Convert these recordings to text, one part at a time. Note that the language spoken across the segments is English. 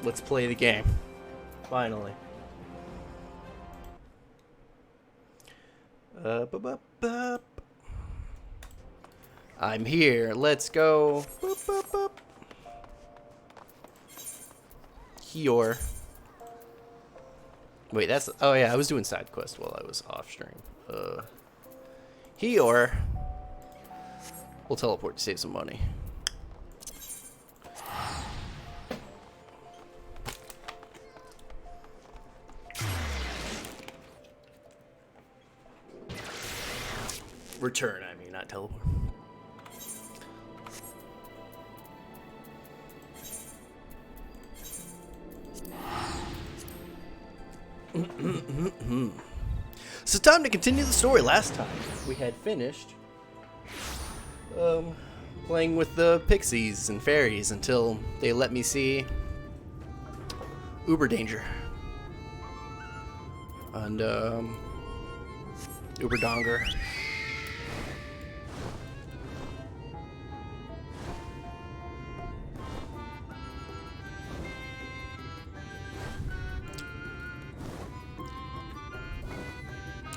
Let's play the game. Finally. I'm here. Let's go. Boop, boop, boop. Here. Wait, that's... Oh, yeah, I was doing side quest while I was off stream. Here. We'll teleport to save some money. Return, I mean, not teleport. So time to continue the story. Last time we had finished playing with the pixies and fairies until they let me see Uber Danger and Uber Donger.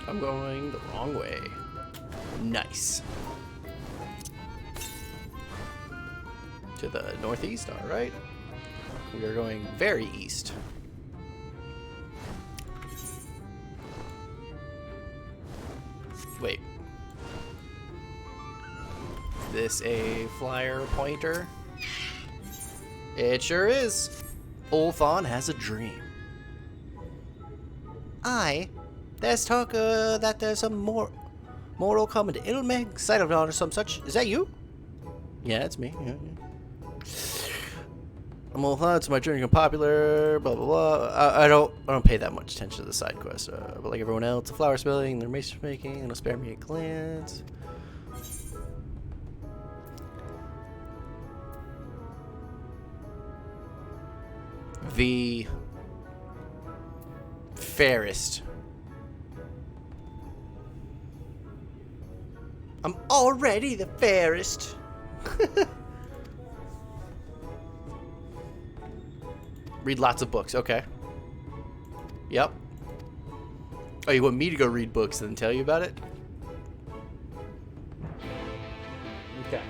I'm going the wrong way. Nice. To the northeast, alright. We are going very east. Wait. Is this a flyer pointer? It sure is. Ulthon has a dream. There's talk that there's a mortal coming to Ilmeg, Cytodon or some such. Is that you? Yeah, it's me. Yeah. I'm all it's my journey popular, blah blah blah. I don't pay that much attention to the side quests, but like everyone else, the flower spelling, the mace making, and a spare me a glance. The fairest. I'm already the fairest. Read lots of books. Okay. Yep. Oh, you want me to go read books and then tell you about it? Okay.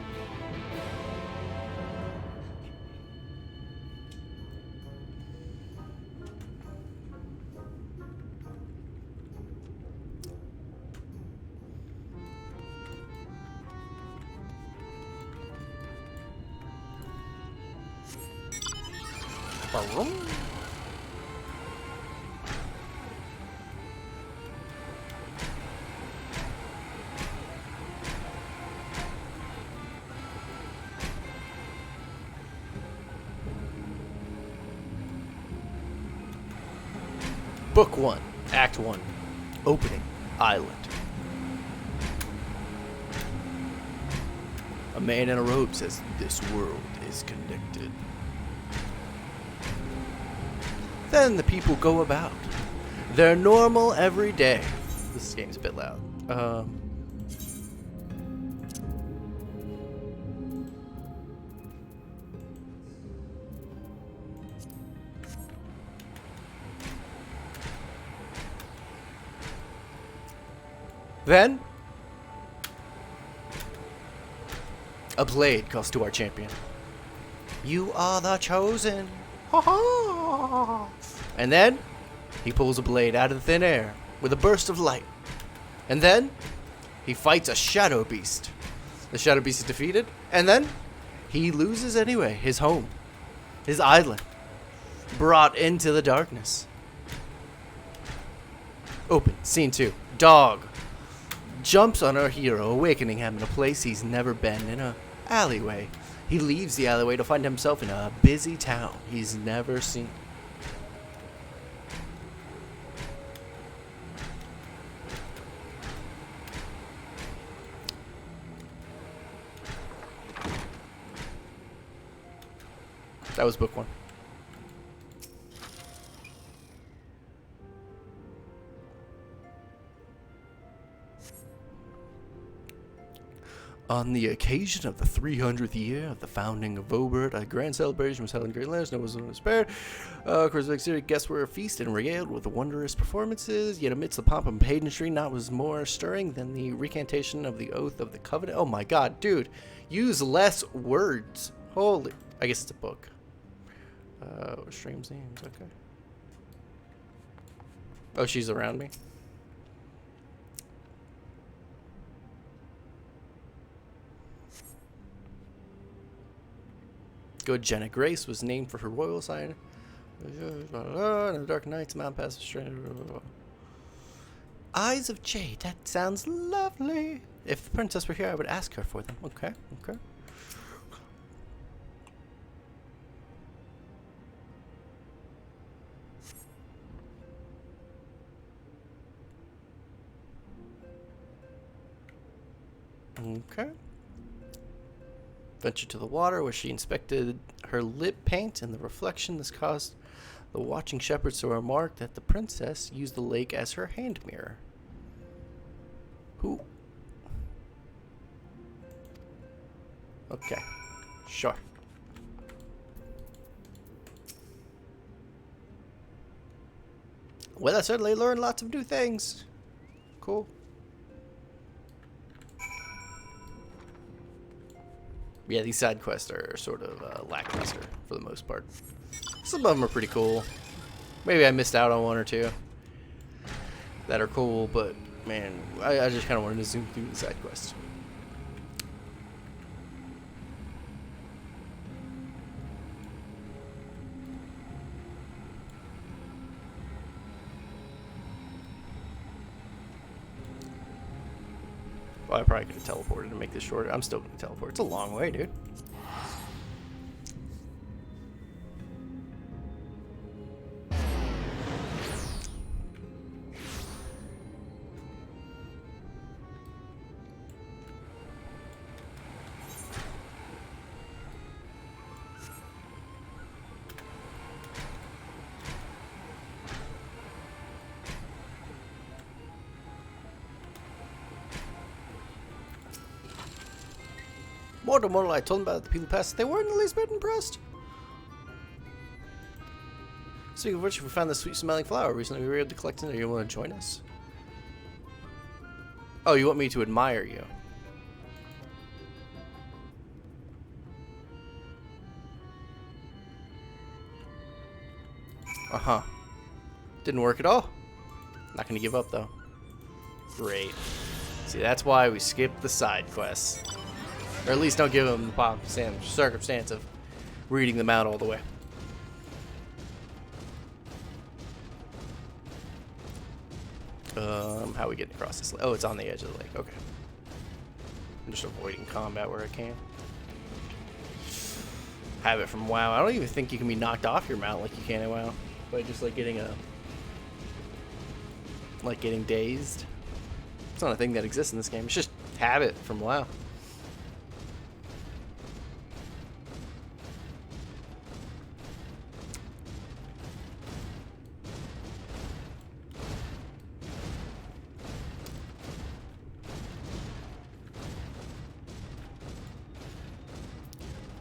Book 1, Act 1, Opening, Island. A man in a robe says, "This world is connected." Then the people go about their normal everyday. This game's a bit loud. Then a blade calls to our champion. "You are the chosen." Ha ha! And then he pulls a blade out of the thin air with a burst of light. And then he fights a shadow beast. The shadow beast is defeated. And then he loses anyway. His home. His island. Brought into the darkness. Open. Scene 2. Dog jumps on our hero, awakening him in a place he's never been, in a alleyway. He leaves the alleyway to find himself in a busy town he's never seen. That was book 1. On the occasion of the 300th year of the founding of Vobert, a grand celebration was held in Great Lands. No one was spared. Of course, the guests were feasted and regaled with wondrous performances. Yet amidst the pomp and pageantry, naught was more stirring than the recantation of the oath of the covenant. Oh my God, dude! Use less words. Holy! I guess it's a book. Streams names. Okay. Oh, she's around me. Good Jenna Grace was named for her royal sign. In the dark nights, Mount passes straight. Eyes of Jade. That sounds lovely. If the princess were here, I would ask her for them. Okay, okay. Okay. Ventured to the water where she inspected her lip paint and the reflection. This caused the watching shepherds to remark that the princess used the lake as her hand mirror. Who? Okay. Sure. Well, I certainly learned lots of new things. Cool. Yeah, these side quests are sort of lackluster for the most part. Some of them are pretty cool. Maybe I missed out on one or two that are cool, but man, I just kind of wanted to zoom through the side quests. Well, I probably could have teleported to make this shorter. I'm still going to teleport. It's a long way, dude. Mortal, I told them about the people who passed. They weren't the least bit impressed. Speaking of which, we found this sweet-smelling flower recently. We were able to collect it. You want to join us? Oh, you want me to admire you? Uh-huh. Didn't work at all. Not gonna give up, though. Great. See, that's why we skip the side quests. Or at least don't give them the circumstance of reading them out all the way. How are we getting across this lake? Oh, it's on the edge of the lake. Okay. I'm just avoiding combat where I can. Have it from WoW. I don't even think you can be knocked off your mount like you can in WoW. By just like getting getting dazed. It's not a thing that exists in this game. It's just habit from WoW.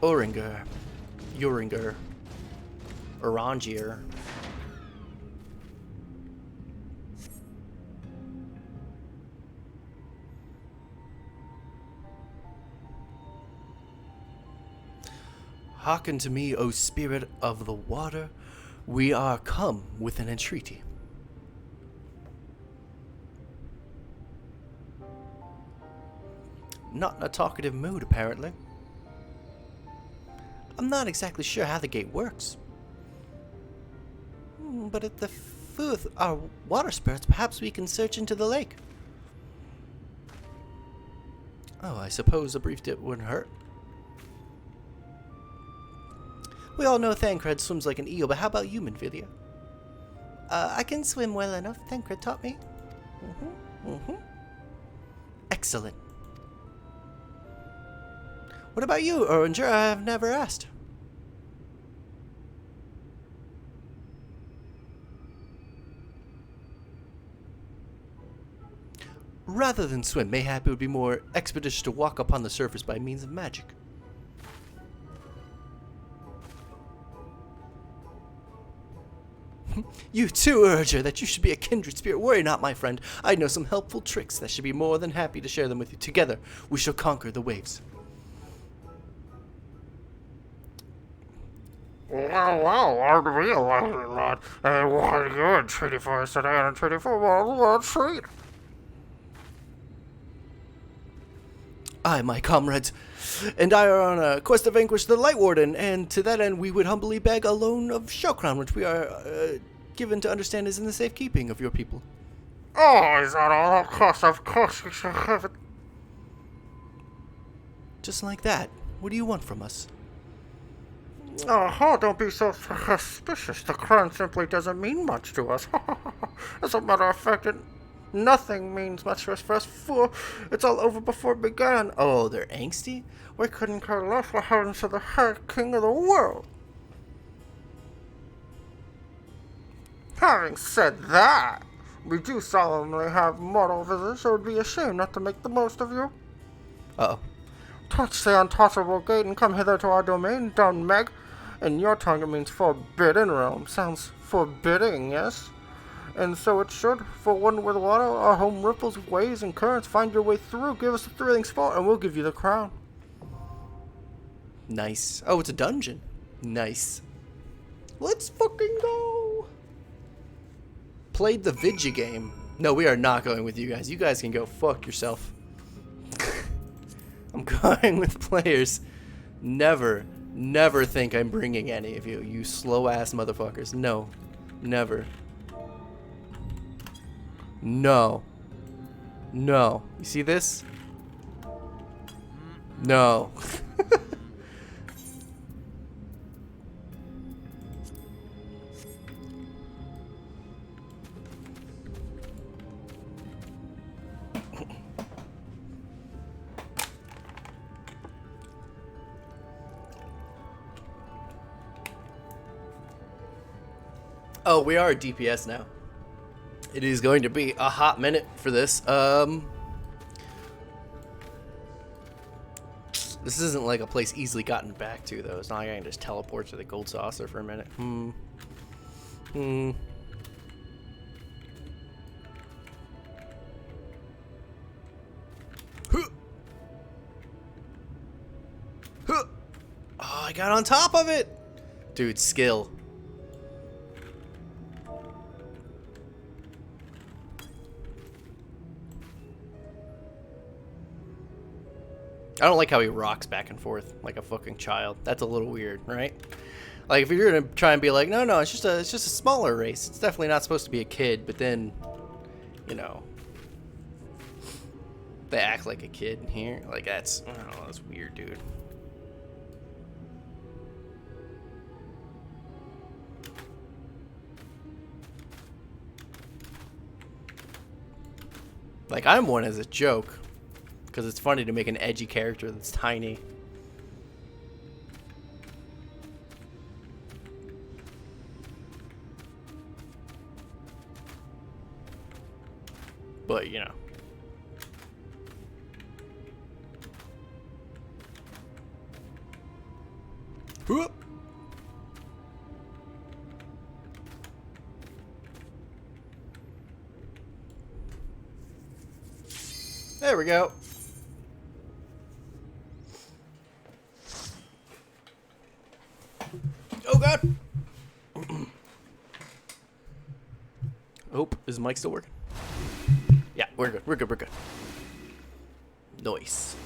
Oringer, Uringer, Orangier. Hearken to me, O spirit of the water. We are come with an entreaty. Not in a talkative mood, apparently. I'm not exactly sure how the gate works. But at the foot of our water spirits, perhaps we can search into the lake. Oh, I suppose a brief dip wouldn't hurt. We all know Thancred swims like an eel, but how about you, Minfilia? I can swim well enough. Thancred taught me. Excellent. What about you, Oringer? I've never asked. rather than swim. Mayhap it would be more expeditious to walk upon the surface by means of magic. You too urge her that you should be a kindred spirit. Worry not, my friend. I know some helpful tricks that should be more than happy to share them with you. Together, we shall conquer the waves. Well, I realize it, lad. And what are you entreating for us today? I'm entreating for one treat. I, my comrades, and I are on a quest to vanquish the Light Warden, and to that end we would humbly beg a loan of Shellcrown, which we are given to understand is in the safekeeping of your people. Oh, is that all? Of course we shall have it. Just like that. What do you want from us? Oh, don't be so suspicious. The crown simply doesn't mean much to us. As a matter of fact, nothing means much to us, for it's all over before it began. Oh, they're angsty? We couldn't care less what happens to the head king of the world. Having said that, we do solemnly have mortal visitors, so it would be a shame not to make the most of you. Uh-oh. Touch the untossable gate and come hither to our domain, Don Meg. In your tongue it means forbidden realm. Sounds forbidding, yes? And so it should. For one with water, our home ripples, waves, and currents. Find your way through, give us a thrilling sport, and we'll give you the crown. Nice. Oh, it's a dungeon. Nice. Let's fucking go. Played the Vidya game. No, we are not going with you guys. You guys can go fuck yourself. I'm going with players. Never think I'm bringing any of you. You slow-ass motherfuckers. No. Never. No. No. You see this? No. Oh, we are a DPS now. It is going to be a hot minute for this. This isn't like a place easily gotten back to, though. It's not like I can just teleport to the gold saucer for a minute. Oh, I got on top of it! Dude, skill. I don't like how he rocks back and forth like a fucking child. That's a little weird, right? Like if you're gonna try and be like, no, it's just a smaller race. It's definitely not supposed to be a kid, but then, you know, they act like a kid here. Like that's, I don't know, that's weird, dude. Like I'm one as a joke. Because it's funny to make an edgy character that's tiny. But, you know. Whoop. There we go. Oh god! Oh, is the mic still working? Yeah, we're good. We're good. Nice.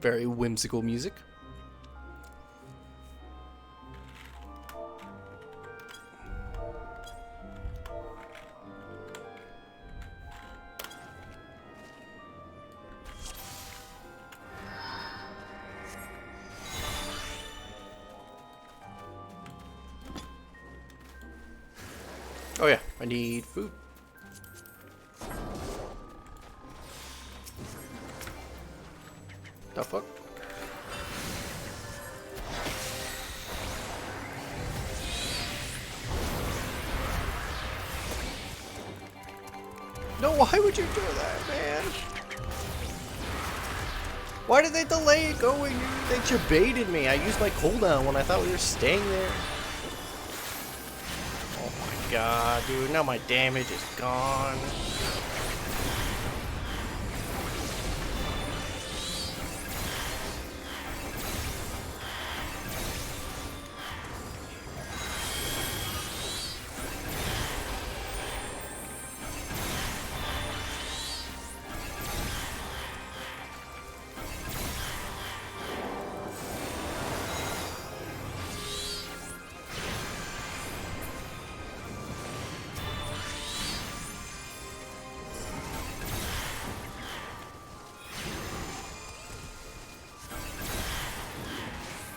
Very whimsical music. Oh yeah, I need food. The fuck? No, why would you do that, man? Why did they delay it going, dude? They just baited me. I used my cooldown when I thought we were staying there. Oh my god, dude. Now my damage is gone.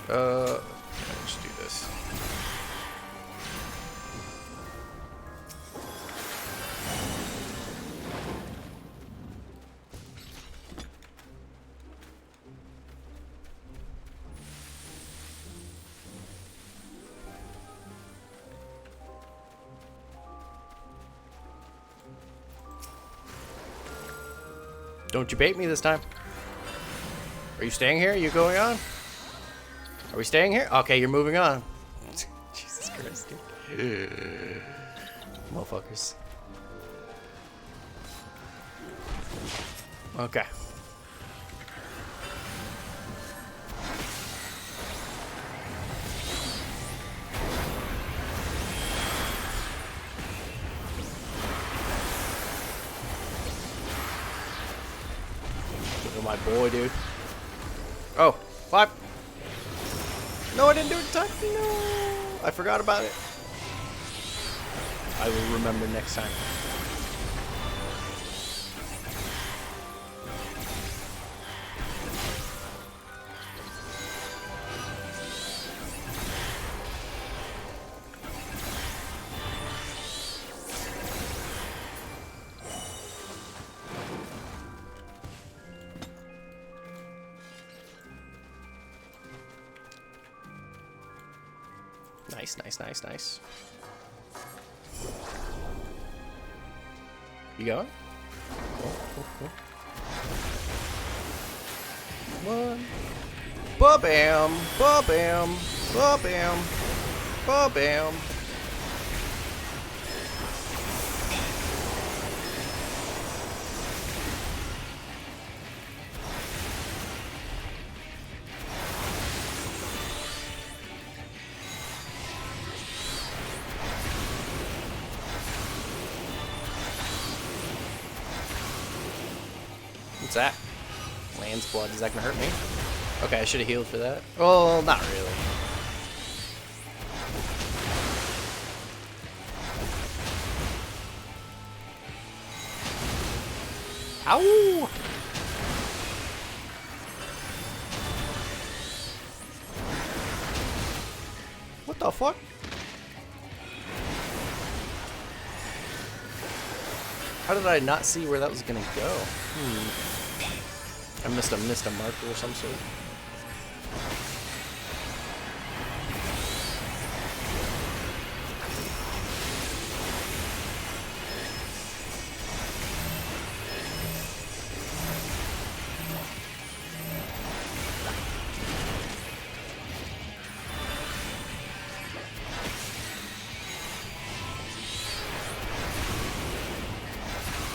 Let's do this. Don't you bait me this time. Are you staying here? Are you going on? Are we staying here? Okay, you're moving on. Jesus Christ, dude. Motherfuckers. Okay. Look at my boy, dude. Oh, 5. No, I didn't do it in time. No, I forgot about it. I will remember next time. Nice, nice, nice, nice. You going? One. Ba-bam, ba-bam, ba-bam, ba-bam. What's that? Land's blood. Is that gonna hurt me? Okay, I should have healed for that. Well, not really. Ow! What the fuck? How did I not see where that was gonna go? I missed a marker or some sort.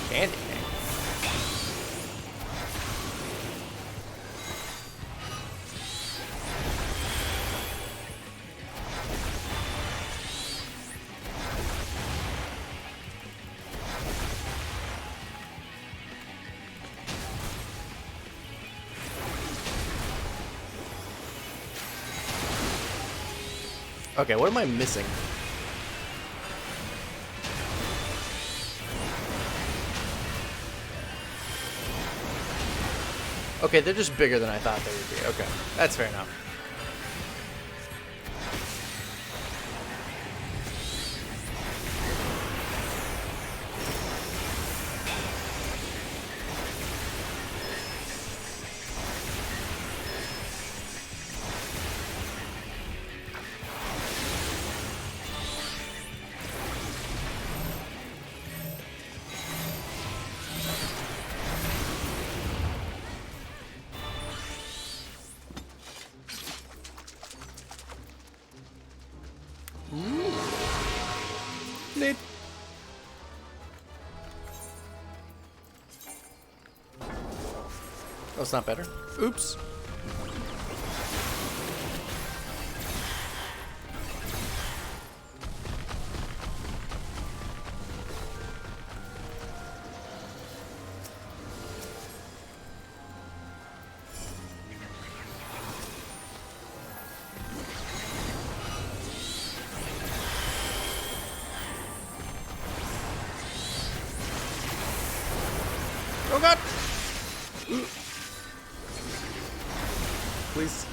Candy. Okay, what am I missing? Okay, they're just bigger than I thought they would be. Okay, that's fair enough. Neat. Oh, it's not better. Oops. Oh god! Please.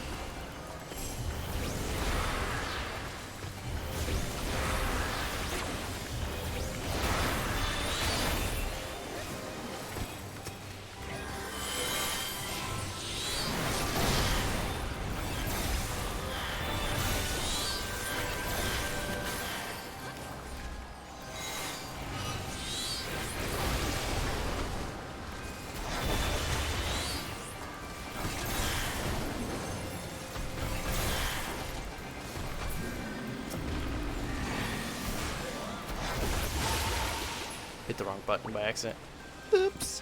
Hit the wrong button by accident. Oops.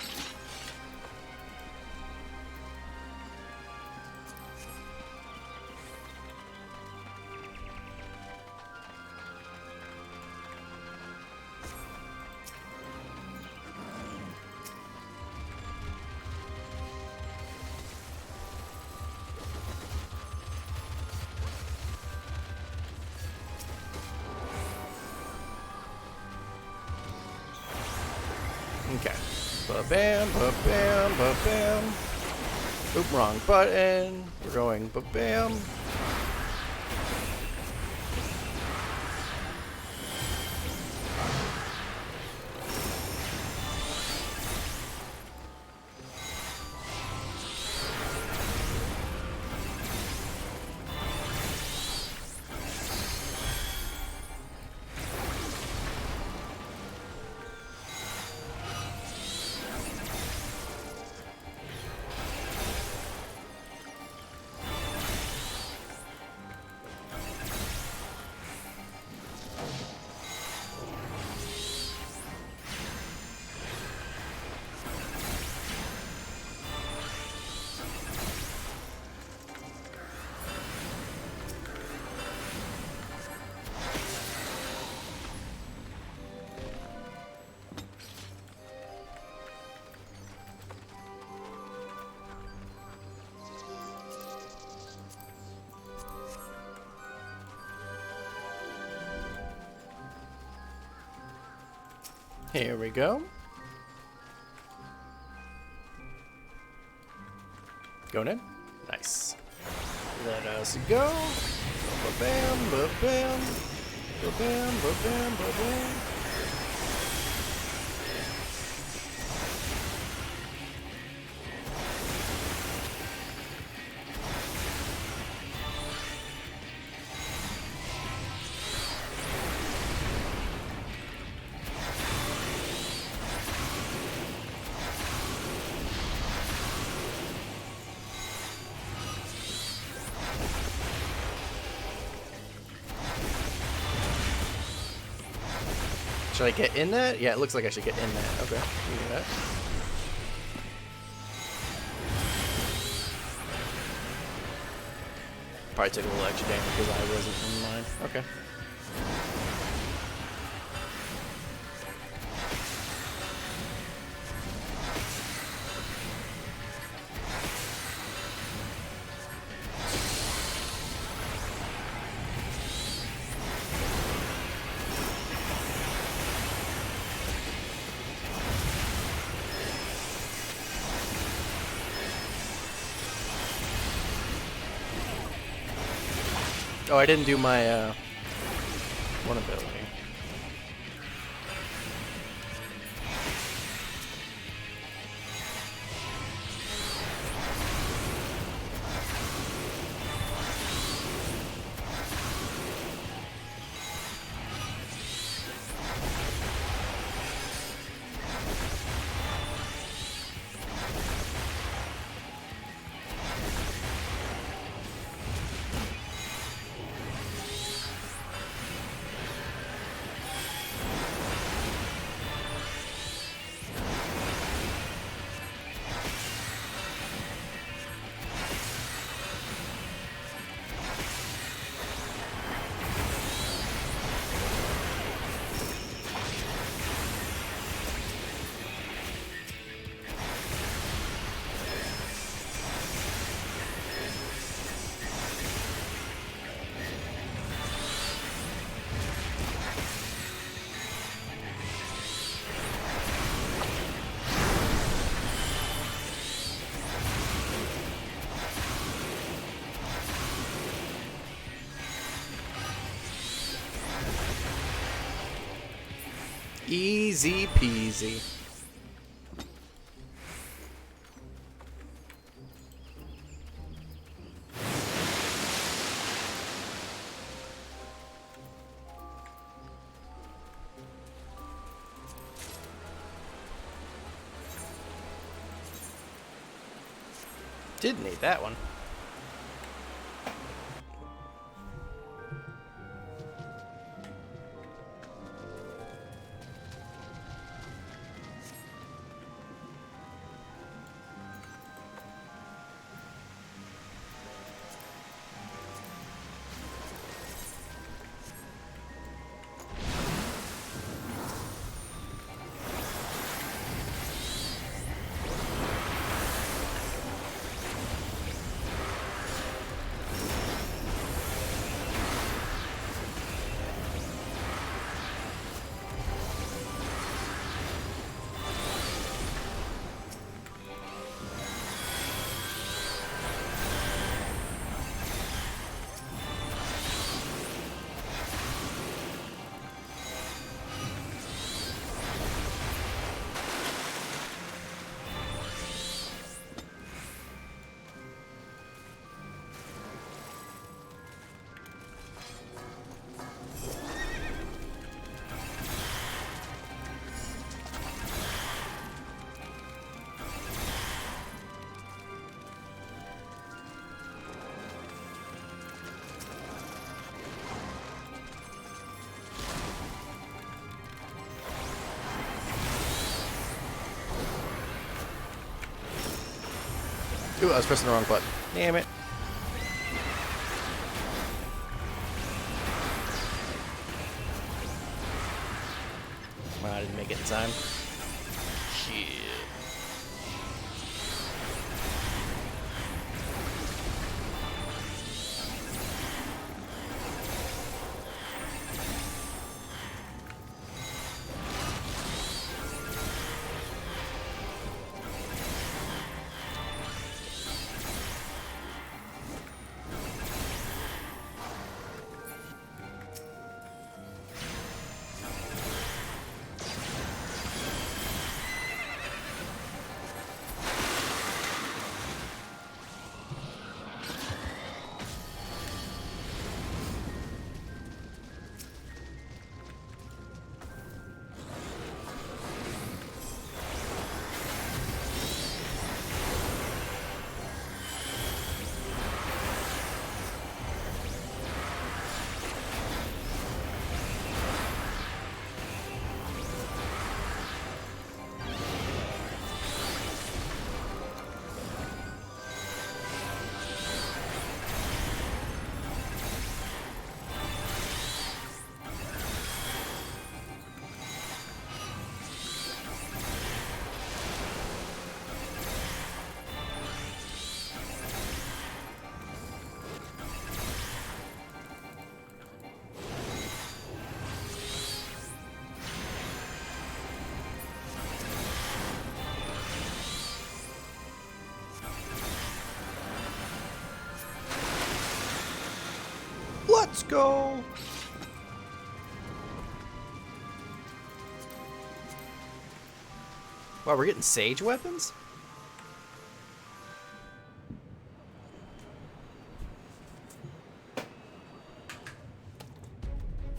Okay. Ba-bam, ba-bam, ba-bam. Oop, wrong button. We're going ba-bam. Here we go. Going in. Nice. Let us go. Ba-bam, ba-bam. Ba-bam, ba-bam, ba-bam. Should I get in that? Yeah, it looks like I should get in that. Okay, we do that. Probably took a little extra damage because I wasn't in mine. Okay. Oh, I didn't do my one ability. Easy peasy. Didn't need that one. Ooh, I was pressing the wrong button. Damn it. Wow, I didn't make it in time. Shit. Let's go! Wow, we're getting sage weapons?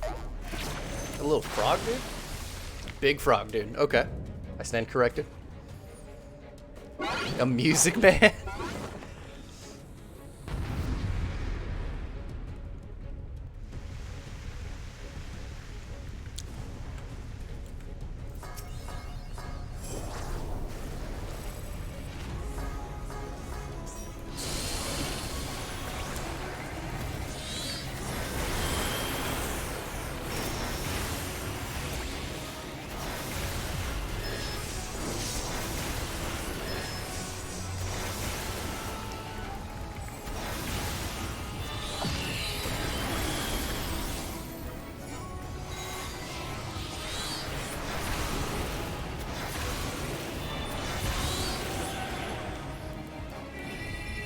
A little frog dude? Big frog dude. Okay. I stand corrected. A music man?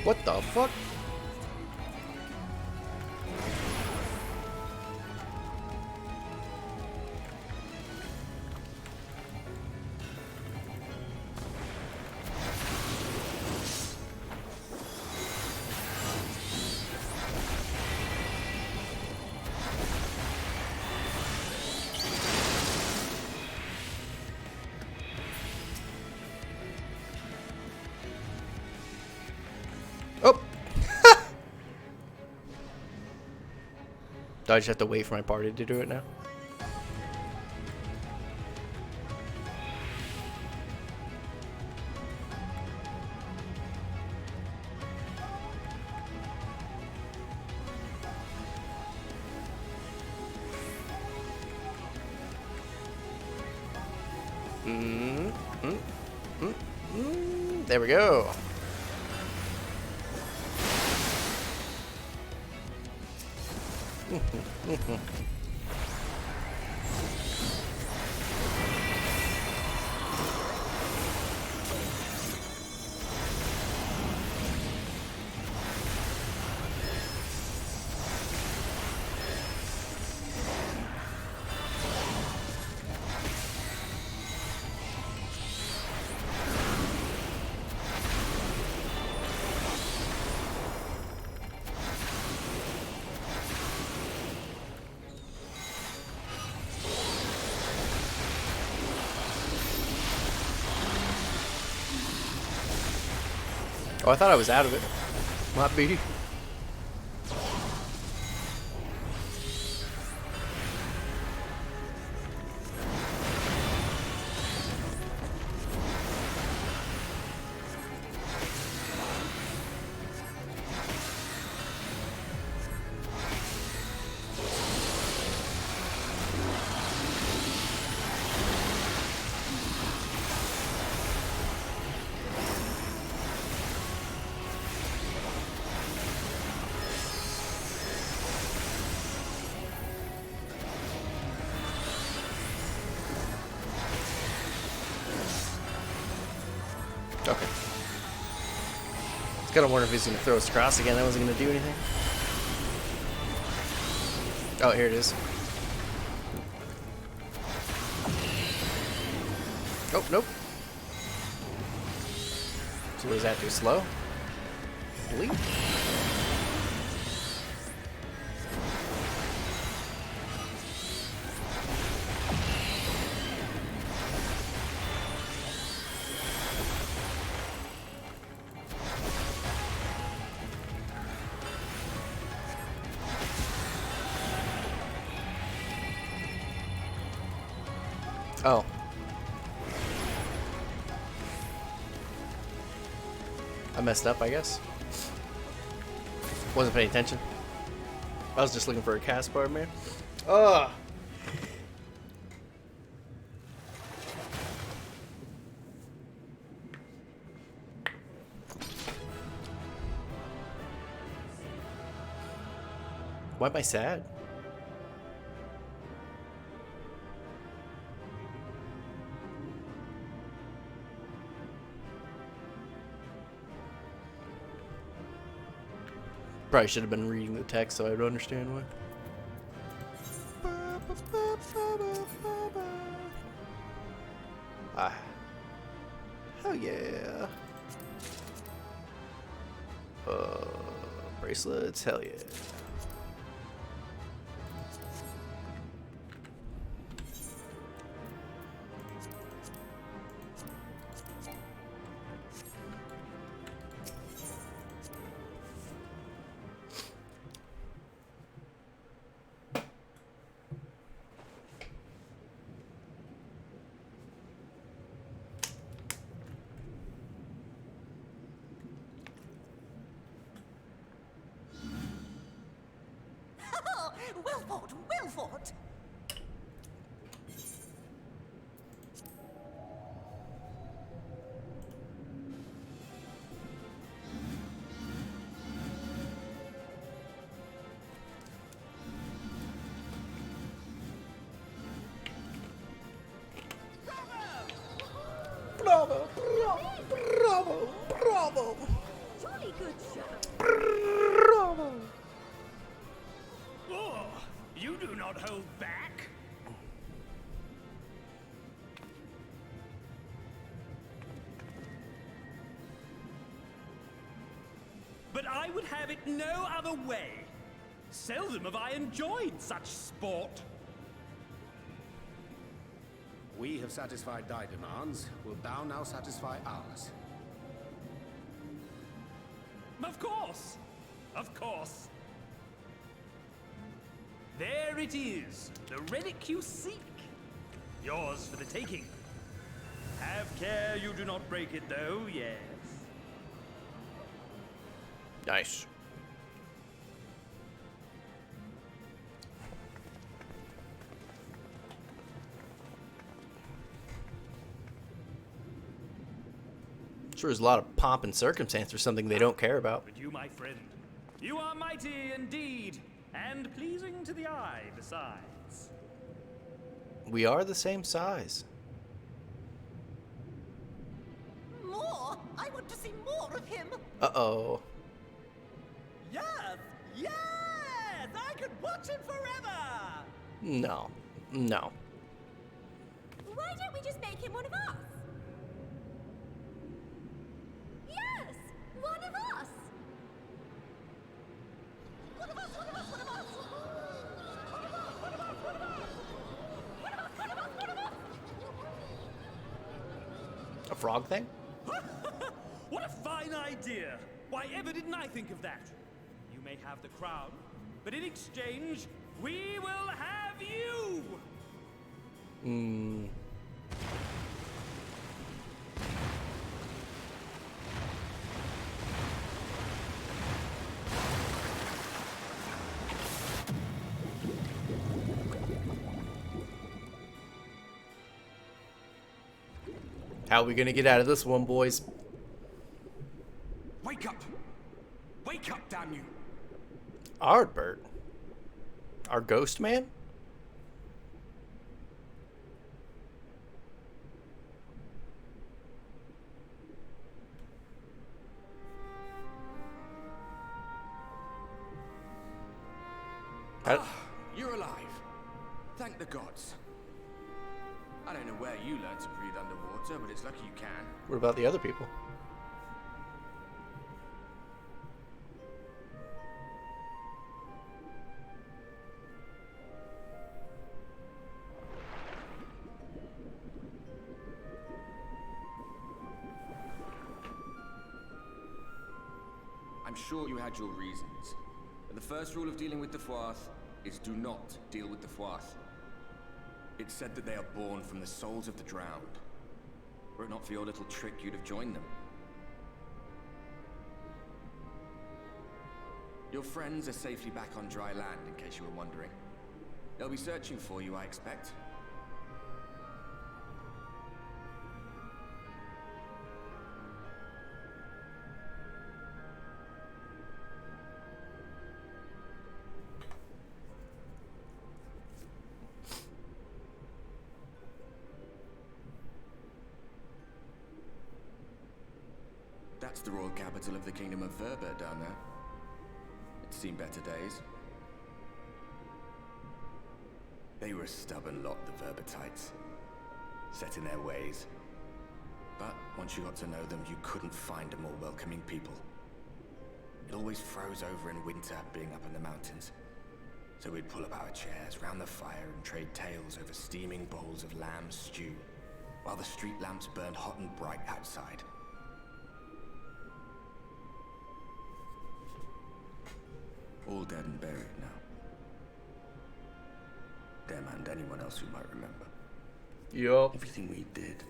What the fuck? Do I just have to wait for my party to do it now? There we go. Oh, I thought I was out of it. Might be. Okay. I was gonna wonder if he's gonna throw us across again. That wasn't gonna do anything. Oh, here it is. Oh, nope. So what is that? Too slow? Bleed? Oh. I messed up, I guess. Wasn't paying attention. I was just looking for a cast bar, man. Ugh. Why am I sad? Probably should have been reading the text so I would understand why. Ah. Hell yeah. Bracelets, hell yeah. Well fought, well fought. Bravo! Bravo! Bravo! Bravo! Jolly good show. Bravo! Oh, you do not hold back. But I would have it no other way. Seldom have I enjoyed such sport. We have satisfied thy demands. Wilt thou now satisfy ours? Of course. Of course. There it is, the relic you seek. Yours for the taking. Have care you do not break it, though, yes. Nice. Sure, there's a lot of pomp and circumstance for something they don't care about. But you, my friend, you are mighty indeed, and pleasing to the eye besides. We are the same size. More? I want to see more of him. Uh-oh. Yes, yes! I could watch him forever! No. No. Why don't we just make him one of us? Yes, one of us. One of us, one of us, one of us. One of us, one of us, one of us. One of us, one of us, one of us. A frog thing? What a fine idea! Why ever didn't I think of that? You may have the crown, but in exchange, we will have you! How are we gonna get out of this one, boys? Wake up! Wake up, damn you! Ardbert? Our ghost man? You're alive. Thank the gods. I don't know where you learned to breathe underwater, but it's lucky you can. What about the other people? I'm sure you had your reasons. But the first rule of dealing with the Froth is do not deal with the Froth. It's said that they are born from the souls of the drowned. Were it not for your little trick, you'd have joined them. Your friends are safely back on dry land, in case you were wondering. They'll be searching for you, I expect. That's the royal capital of the Kingdom of Verber down there. It's seen better days. They were a stubborn lot, the Verbertites. Set in their ways. But once you got to know them, you couldn't find a more welcoming people. It always froze over in winter, being up in the mountains. So we'd pull up our chairs round the fire and trade tales over steaming bowls of lamb stew, while the street lamps burned hot and bright outside. All dead and buried now. Them and anyone else who might remember. Yup. Everything we did.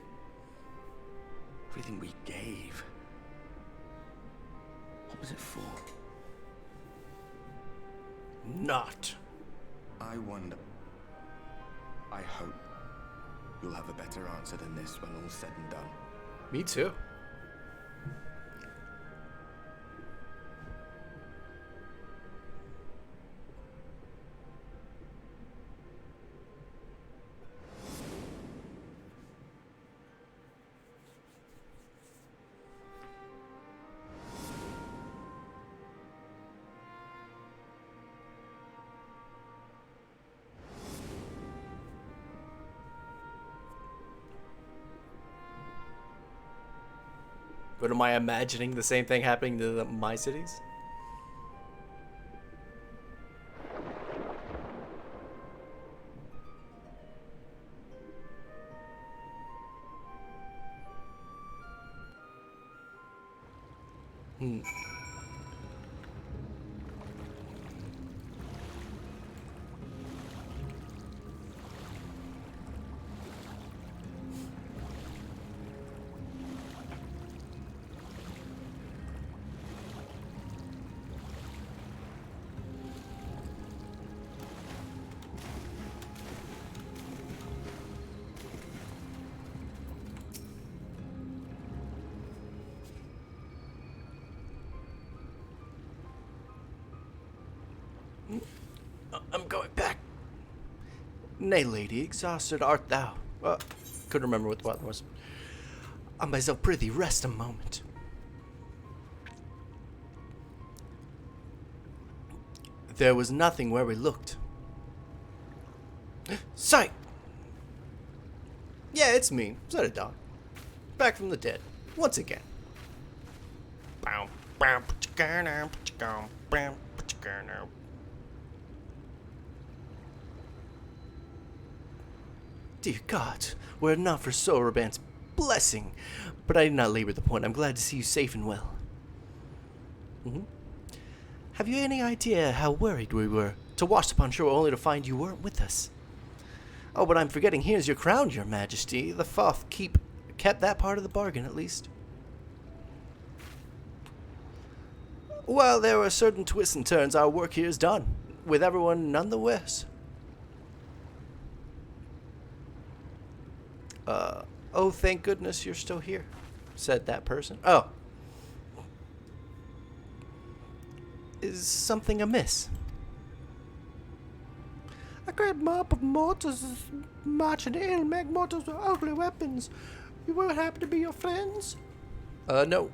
Everything we gave. What was it for? Not. I wonder. I hope you'll have a better answer than this when all's said and done. Me too. But am I imagining the same thing happening to my cities? I'm going back. Nay, lady, exhausted art thou? Couldn't remember what the one was. On myself, prithee, rest a moment. There was nothing where we looked. Sight! Yeah, it's me, Dog. Back from the dead, once again. Dear God, were it not for Soraban's blessing. But I did not labor the point. I'm glad to see you safe and well. Have you any idea how worried we were to wash upon shore only to find you weren't with us? Oh, but I'm forgetting, here's your crown, your majesty. The Foth kept that part of the bargain, at least. Well, there are certain twists and turns. Our work here is done, with everyone none the worse. Oh, thank goodness you're still here, said that person. Oh. Is something amiss? A great mob of mortals is marching in. Make mortals with ugly weapons. You will happen to be your friends? No.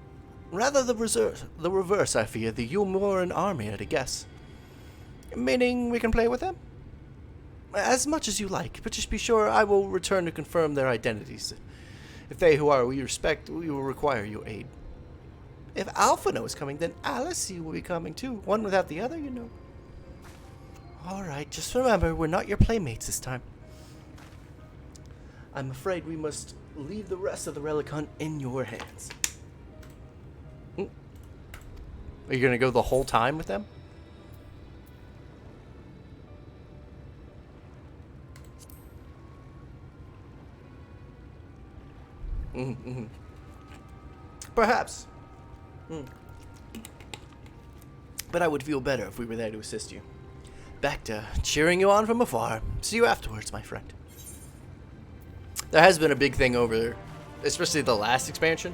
Rather the reverse, I fear. The Umoran army, at a guess. Meaning we can play with them? As much as you like, but just be sure I will return to confirm their identities. If they who are we respect, we will require your aid. If Alphino is coming, then Alice will be coming too. One without the other, you know. Alright, just remember, we're not your playmates this time. I'm afraid we must leave the rest of the relic hunt in your hands. Are you going to go the whole time with them? Perhaps. But I would feel better if we were there to assist you. Back to cheering you on from afar. See you afterwards, my friend. There has been a big thing over, especially the last expansion.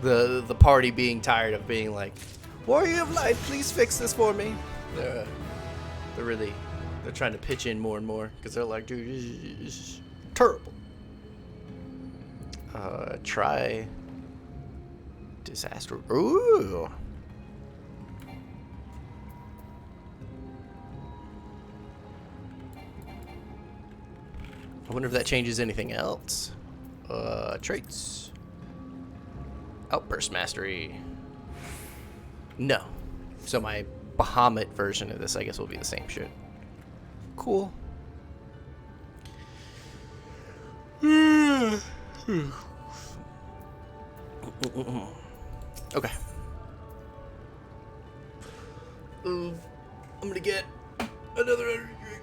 The party being tired of being like, Warrior of Light, please fix this for me. They're trying to pitch in more and more because they're like, dude, this is terrible. Try disaster. Ooh. I wonder if that changes anything else. Traits. Outburst Mastery. No. So my Bahamut version of this, I guess, will be the same shit. Cool. Okay. I'm gonna get another energy drink.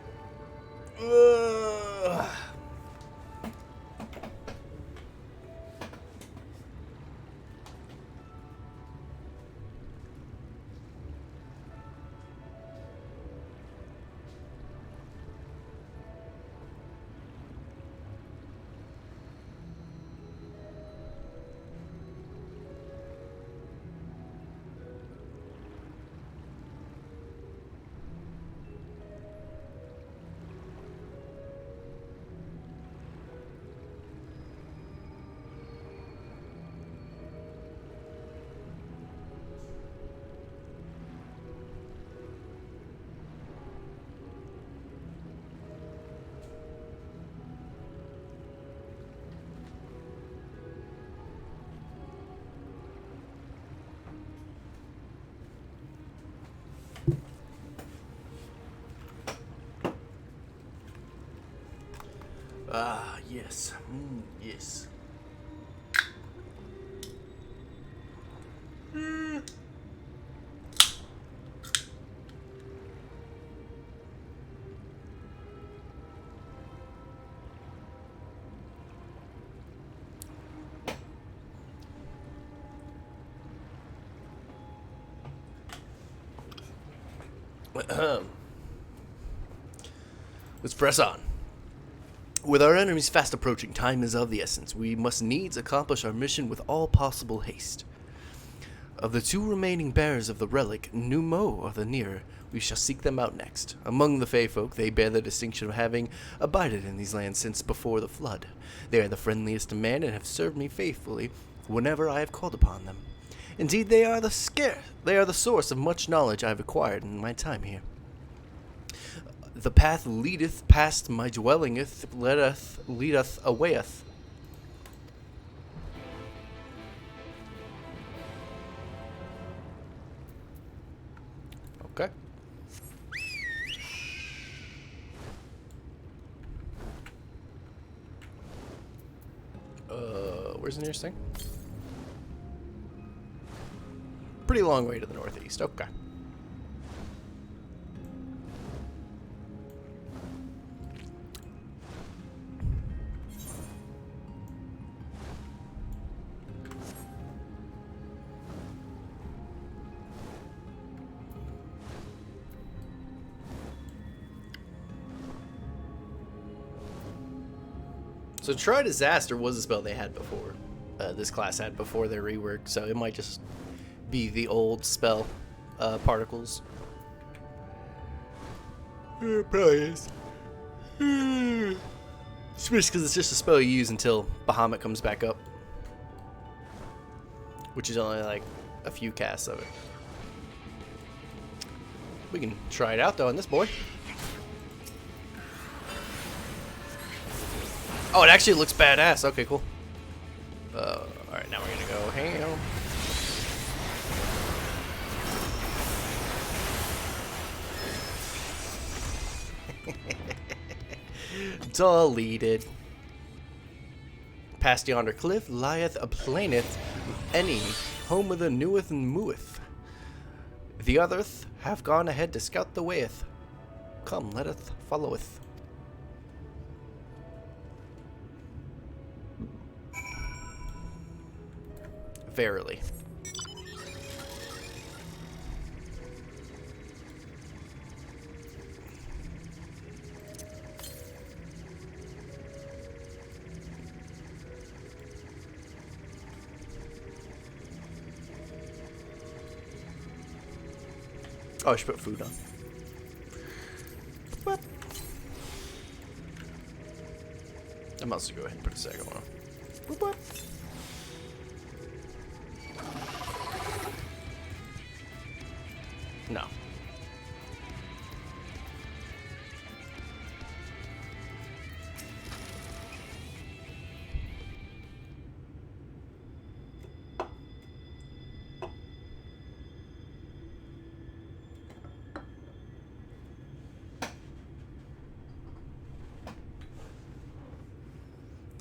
Ah, yes. Yes. Let's press on. With our enemies fast approaching, time is of the essence. We must needs accomplish our mission with all possible haste. Of the two remaining bearers of the relic, Numo are the nearer. We shall seek them out next. Among the Fey folk, they bear the distinction of having abided in these lands since before the flood. They are the friendliest of men and have served me faithfully whenever I have called upon them. Indeed, they are the source of much knowledge I have acquired in my time here. The path leadeth past my dwellingeth, leadeth awayeth. Okay. Where's the nearest thing? Pretty long way to the northeast. Okay. So Try Disaster was a spell they had before. This class had before their rework, so it might just be the old spell particles. It probably is. Especially because it's just a spell you use until Bahamut comes back up. Which is only like a few casts of it. We can try it out though on this boy. Oh, it actually looks badass. Okay, cool. Alright, now we're gonna go ham. Deleted. Past yonder cliff lieth a plaineth any, home of the neweth and mooeth. The otherth have gone ahead to scout the wayeth. Come, letteth followeth. Verily. Oh, I should put food on. What? I must go ahead and put a second one on. What? No.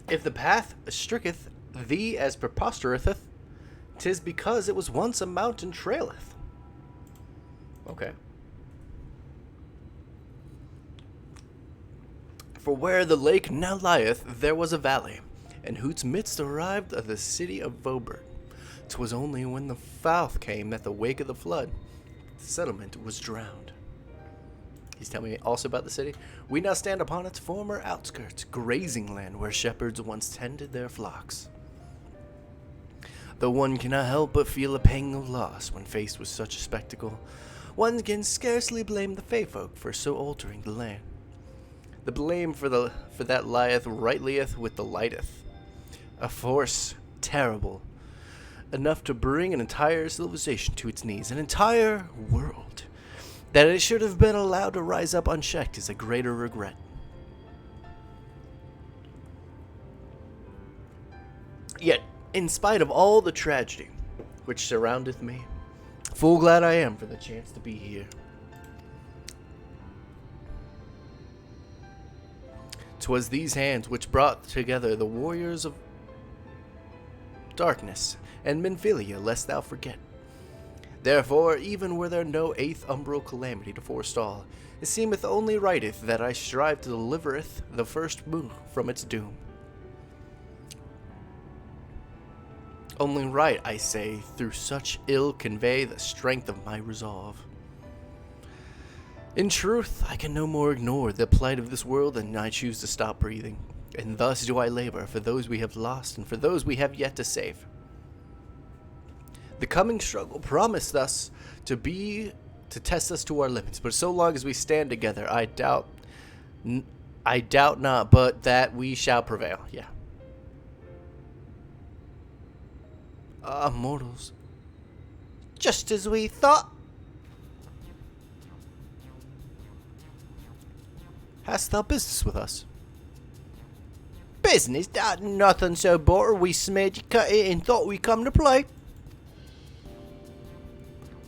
If the path stricketh thee as preposterouseth, 'tis because it was once a mountain traileth. Okay. For where the lake now lieth, there was a valley, in whose midst arrived the city of Vobert. 'Twas only when the Fouth came at the wake of the flood, the settlement was drowned. He's telling me also about the city. We now stand upon its former outskirts, grazing land where shepherds once tended their flocks. Though one cannot help but feel a pang of loss when faced with such a spectacle, one can scarcely blame the Fey folk for so altering the land. The blame for that lieth rightlieth with the lighteth. A force terrible, enough to bring an entire civilization to its knees, an entire world. That it should have been allowed to rise up unchecked is a greater regret. Yet, in spite of all the tragedy which surroundeth me, full glad I am for the chance to be here. 'Twas these hands which brought together the warriors of darkness and Menphilia, lest thou forget. Therefore, even were there no eighth umbral calamity to forestall, it seemeth only righteth that I strive to delivereth the first moon from its doom. Only right, I say, through such ill convey the strength of my resolve. In truth, I can no more ignore the plight of this world than I choose to stop breathing, and thus do I labor for those we have lost and for those we have yet to save. The coming struggle promised us to test us to our limits, but so long as we stand together, I doubt not, but that we shall prevail. Yeah. Mortals. Just as we thought. Hast thou business with us? Business? That nothing so butter. We smelled you cut it and thought we come to play.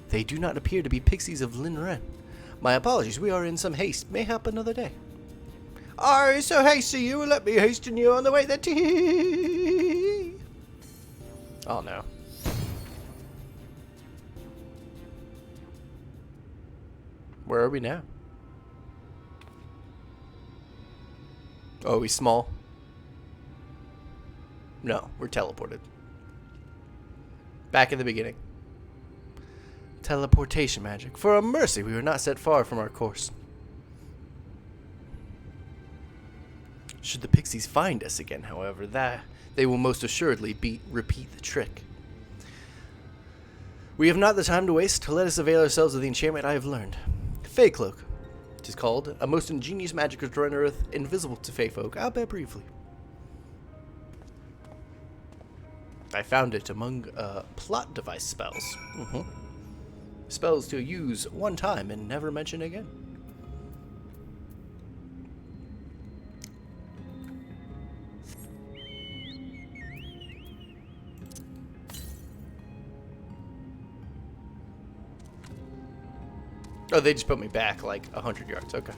They do not appear to be pixies of Lin Ren. My apologies, we are in some haste. Mayhap another day. Oh, so hasty you, let me hasten you on the way that tea. Oh no. Where are we now? Oh, we small? No, we're teleported. Back in the beginning. Teleportation magic. For a mercy, we were not set far from our course. Should the pixies find us again, however, that they will most assuredly repeat the trick. We have not the time to waste. Let us avail ourselves of the enchantment I have learned. Fey Cloak. It is called a most ingenious magic which rendereth invisible to Fey folk. I'll bet briefly. I found it among plot device spells. Spells to use one time and never mention again. Oh, they just put me back like 100 yards. Okay.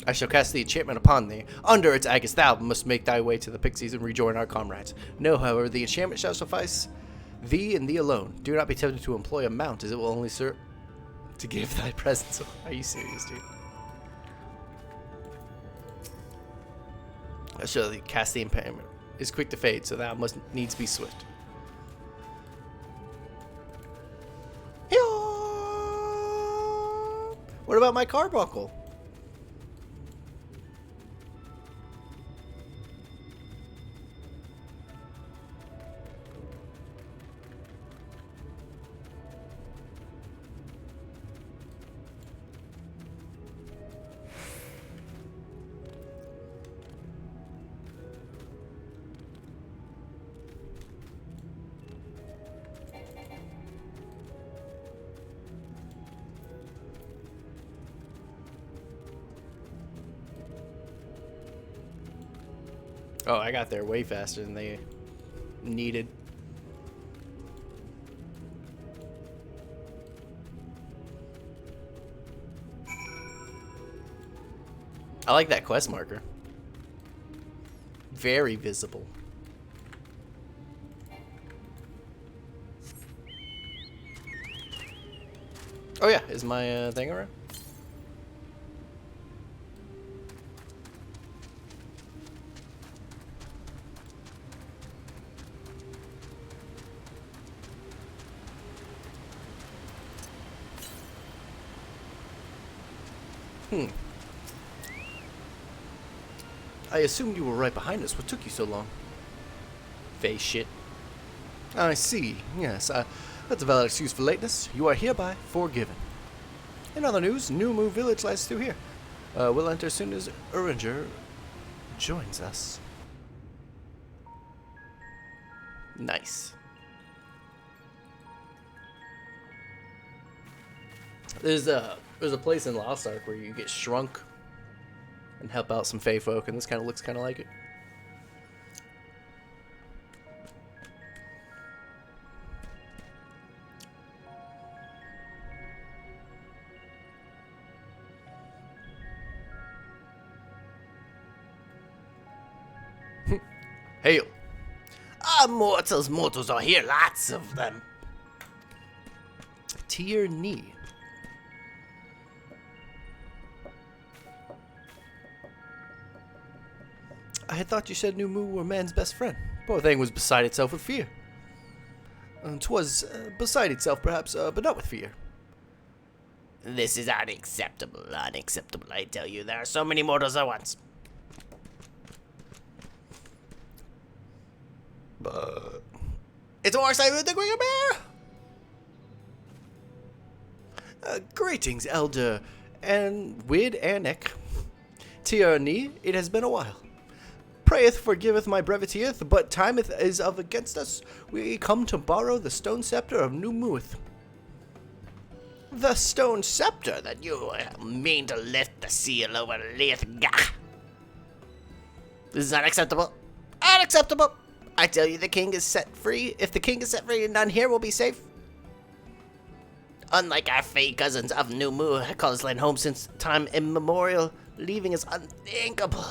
I shall cast the enchantment upon thee. Under its aegis thou must make thy way to the pixies and rejoin our comrades. Know, however, the enchantment shall suffice thee and thee alone. Do not be tempted to employ a mount, as it will only serve to give thy presence. Are you serious, dude? I shall cast the enchantment. Is quick to fade, so thou must needs be swift. What about my carbuncle? Oh, I got there way faster than they needed. I like that quest marker. Very visible. Oh yeah, is my thing around? I assumed you were right behind us. What took you so long? Face shit. I see. Yes, that's a valid excuse for lateness. You are hereby forgiven. In other news, New Moo Village lies through here. We'll enter as soon as Uringer joins us. Nice. There's a place in Lost Ark where you get shrunk and help out some Fey folk, and this kind of looks kind of like it. Hail. Mortals are here, lots of them. Tier knee. I had thought you said New Moo were man's best friend. Poor thing was beside itself with fear. 'Twas beside itself, perhaps, but not with fear. This is unacceptable, I tell you. There are so many mortals at once. But it's a war site with the Green Bear! Greetings, Elder and Wid Anik. Tierney, it has been a while. Prayeth forgiveth my brevityeth, but timeth is of against us. We come to borrow the stone scepter of New Muith. The stone scepter that you mean to lift the seal over Leithgach. This is unacceptable. Unacceptable! I tell you, the king is set free. If the king is set free, none here will be safe. Unlike our fey cousins of New Mu, called land home since time immemorial, leaving is unthinkable.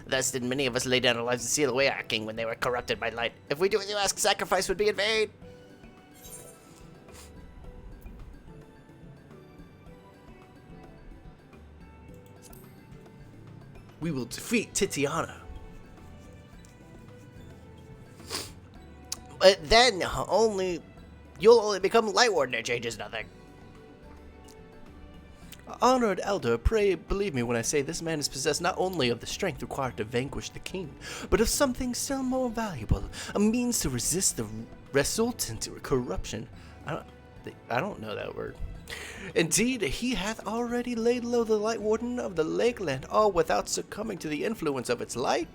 Thus did many of us lay down our lives to seal away our king when they were corrupted by light. If we do as you ask, sacrifice would be in vain. We will defeat Titiana. But then you'll only become Light Warden. It changes nothing. Honored Elder, pray believe me when I say this man is possessed not only of the strength required to vanquish the king, but of something still more valuable, a means to resist the resultant corruption. I don't know that word. Indeed, he hath already laid low the Light Warden of the Lakeland, all without succumbing to the influence of its light.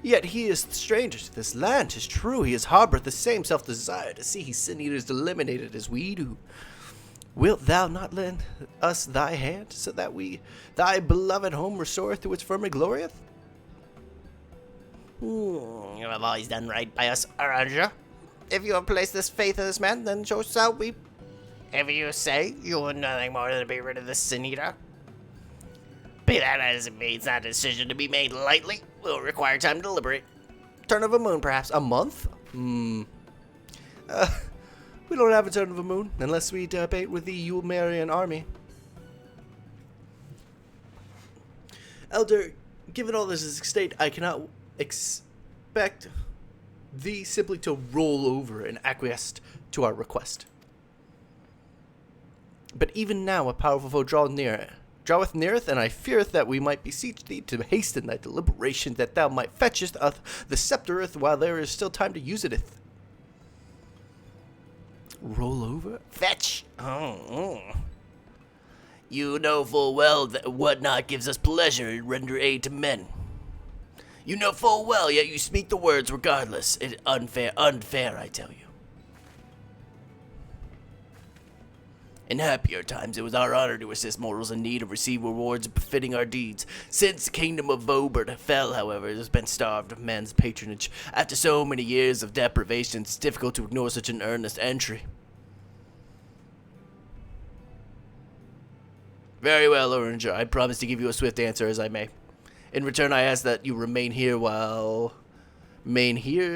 Yet he is the stranger to this land, 'tis true. He has harbored the same self-desire to see his sin-eaters eliminated as we do. Wilt thou not lend us thy hand, so that thy beloved home restoreth to its former glorieth? You have always done right by us, Aranja. If you have placed this faith in this man, then so shall we. If you say you want nothing more than to be rid of this sin-eater, be that as it may, it's not a decision to be made lightly. Will require time to deliberate. Turn of a moon, perhaps. A month? We don't have a turn of a moon, unless we debate with the Ulmarian army. Elder, given all this is state, I cannot expect thee simply to roll over and acquiesce to our request. But even now a powerful foe draweth neareth, and I feareth that we might beseech thee to hasten thy deliberation, that thou might fetchest the sceptereth while there is still time to use it. Roll over? Fetch? Oh. You know full well that whatnot gives us pleasure and render aid to men. You know full well, yet you speak the words regardless. It is unfair, I tell you. In happier times, it was our honor to assist mortals in need and receive rewards befitting our deeds. Since the kingdom of Vobert fell, however, it has been starved of man's patronage. After so many years of deprivation, it's difficult to ignore such an earnest entry. Very well, Oranger. I promise to give you a swift answer as I may. In return, I ask that you remain here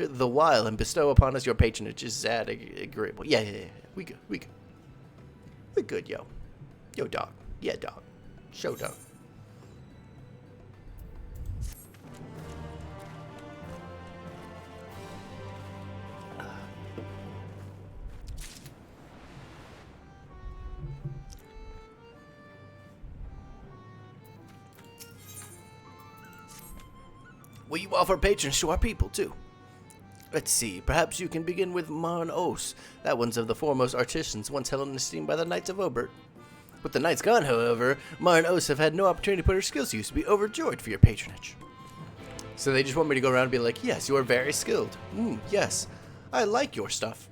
the while and bestow upon us your patronage. Is that agreeable? Yeah. We good. We good, yo. Yo, dog. Yeah, dog. Show dog. Will you offer patronage to our people, too? Let's see, perhaps you can begin with Marn Os. That one's of the foremost artisans, once held in esteem by the Knights of Obert. With the Knights gone, however, Marn Os have had no opportunity to put her skills to use, to be overjoyed for your patronage. So they just want me to go around and be like, yes, you are very skilled. Yes, I like your stuff.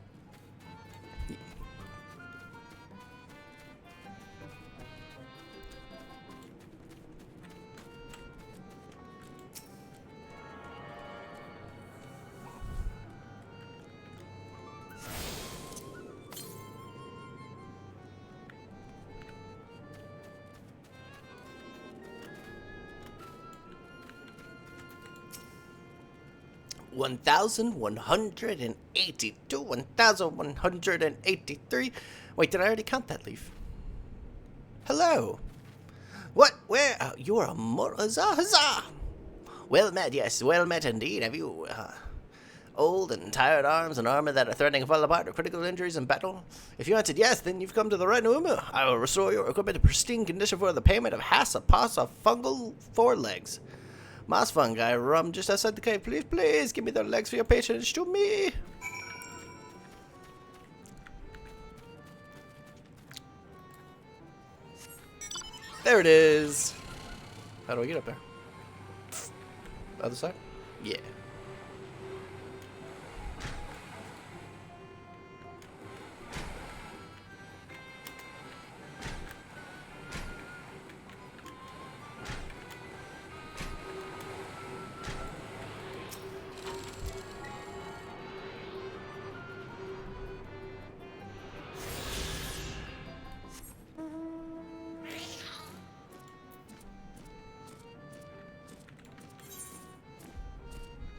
1,182, 1,183. Wait, did I already count that leaf? Hello. What? Where? You're a huzzah! Well met, yes, well met indeed. Have you, old and tired arms and armor that are threatening to fall apart or critical injuries in battle? If you answered yes, then you've come to the right Numa. I will restore your equipment to pristine condition for the payment of Hassa Pasa Fungal Forelegs. Moss fungi roam just outside the cave. Please, please, give me their legs for your patronage to me. There it is. How do I get up there? Other side? Yeah.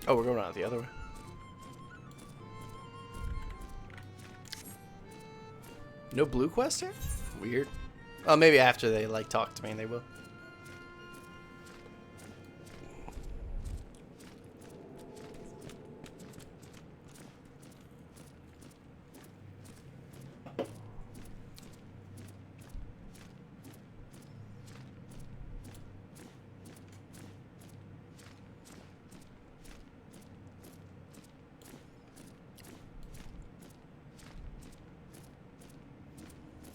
Oh, we're going out the other way. No blue quest here? Weird. Oh, maybe after they like talk to me, they will.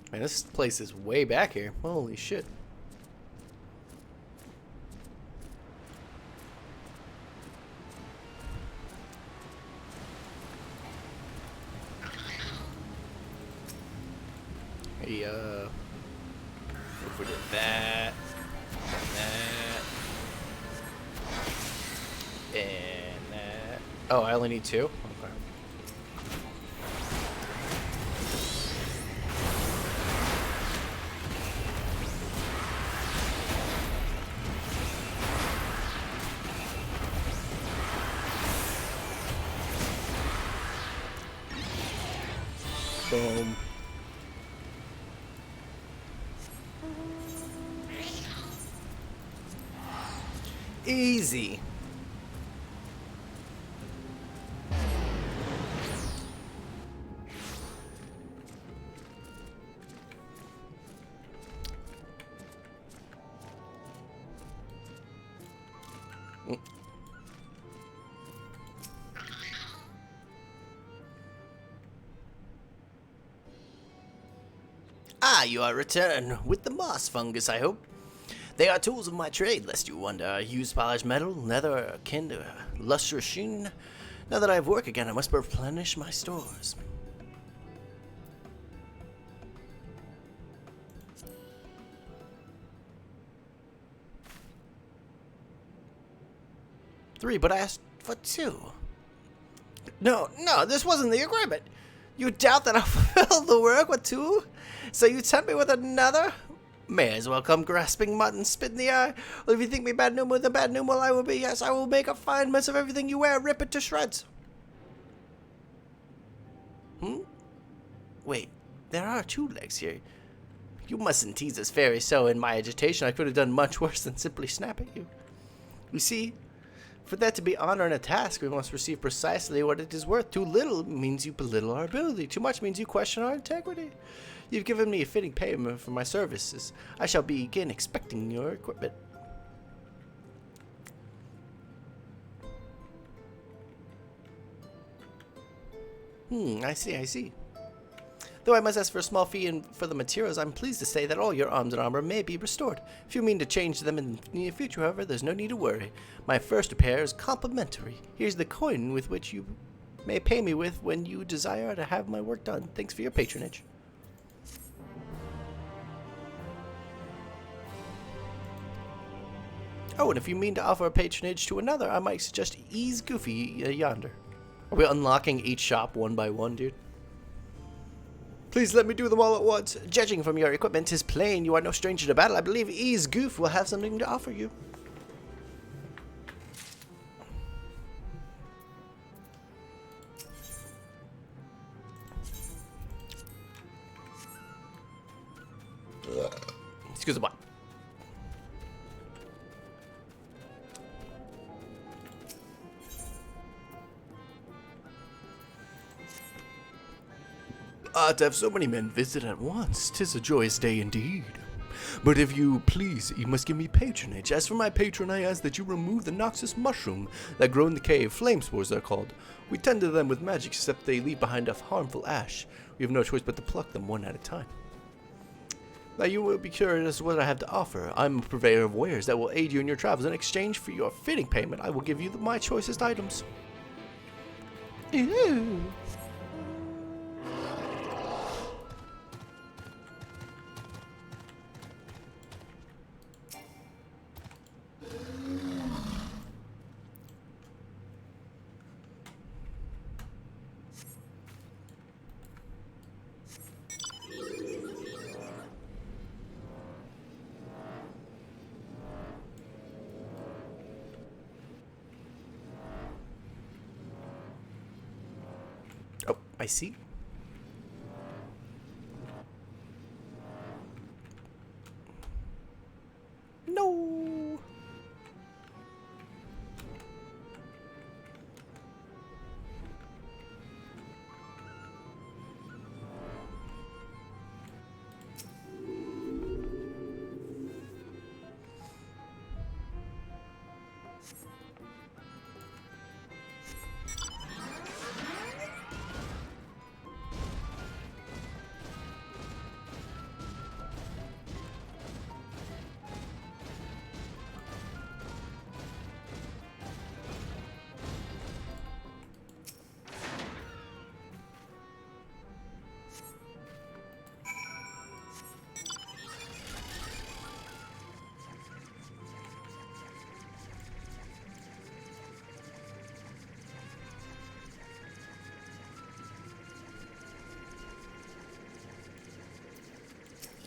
Man, this place is way back here. Holy shit. Hey, if we did that, and that. Oh, I only need two? Okay. Boom. Easy. Ah, you are returned with the moss fungus, I hope. They are tools of my trade, lest you wonder. Used polished metal, leather akin to lustrous sheen. Now that I have work again, I must replenish my stores. Three, but I asked for two. No, this wasn't the agreement. You doubt that I'll fulfill the work with two? So you tempt me with another? May as well come grasping mud and spit in the eye. Well, if you think me bad numeral, the bad numeral I will be. Yes, I will make a fine mess of everything you wear, rip it to shreds. Wait, there are two legs here. You mustn't tease us, fairy, so in my agitation I could have done much worse than simply snap at you. You see, for that to be honor in a task, we must receive precisely what it is worth. Too little means you belittle our ability. Too much means you question our integrity. You've given me a fitting payment for my services. I shall begin expecting your equipment. I see. Though I must ask for a small fee for the materials, I'm pleased to say that all your arms and armor may be restored. If you mean to change them in the near future, however, there's no need to worry. My first repair is complimentary. Here's the coin with which you may pay me with when you desire to have my work done. Thanks for your patronage. Oh, and if you mean to offer a patronage to another, I might suggest ease Goofy yonder. Are we unlocking each shop one by one, dude? Please let me do them all at once. Judging from your equipment, 'tis plain you are no stranger to battle. I believe Ease Goof will have something to offer you. Excuse me. To have so many men visit at once, 'tis a joyous day indeed. But if you please, you must give me patronage. As for my patron, I ask that you remove the noxious mushroom that grow in the cave. Flame spores, they're called. We tend to them with magic, except they leave behind a harmful ash. We have no choice but to pluck them one at a time. Now you will be curious as to what I have to offer. I'm a purveyor of wares that will aid you in your travels. In exchange for your fitting payment, I will give you my choicest items. Ew. Oh, I see. No.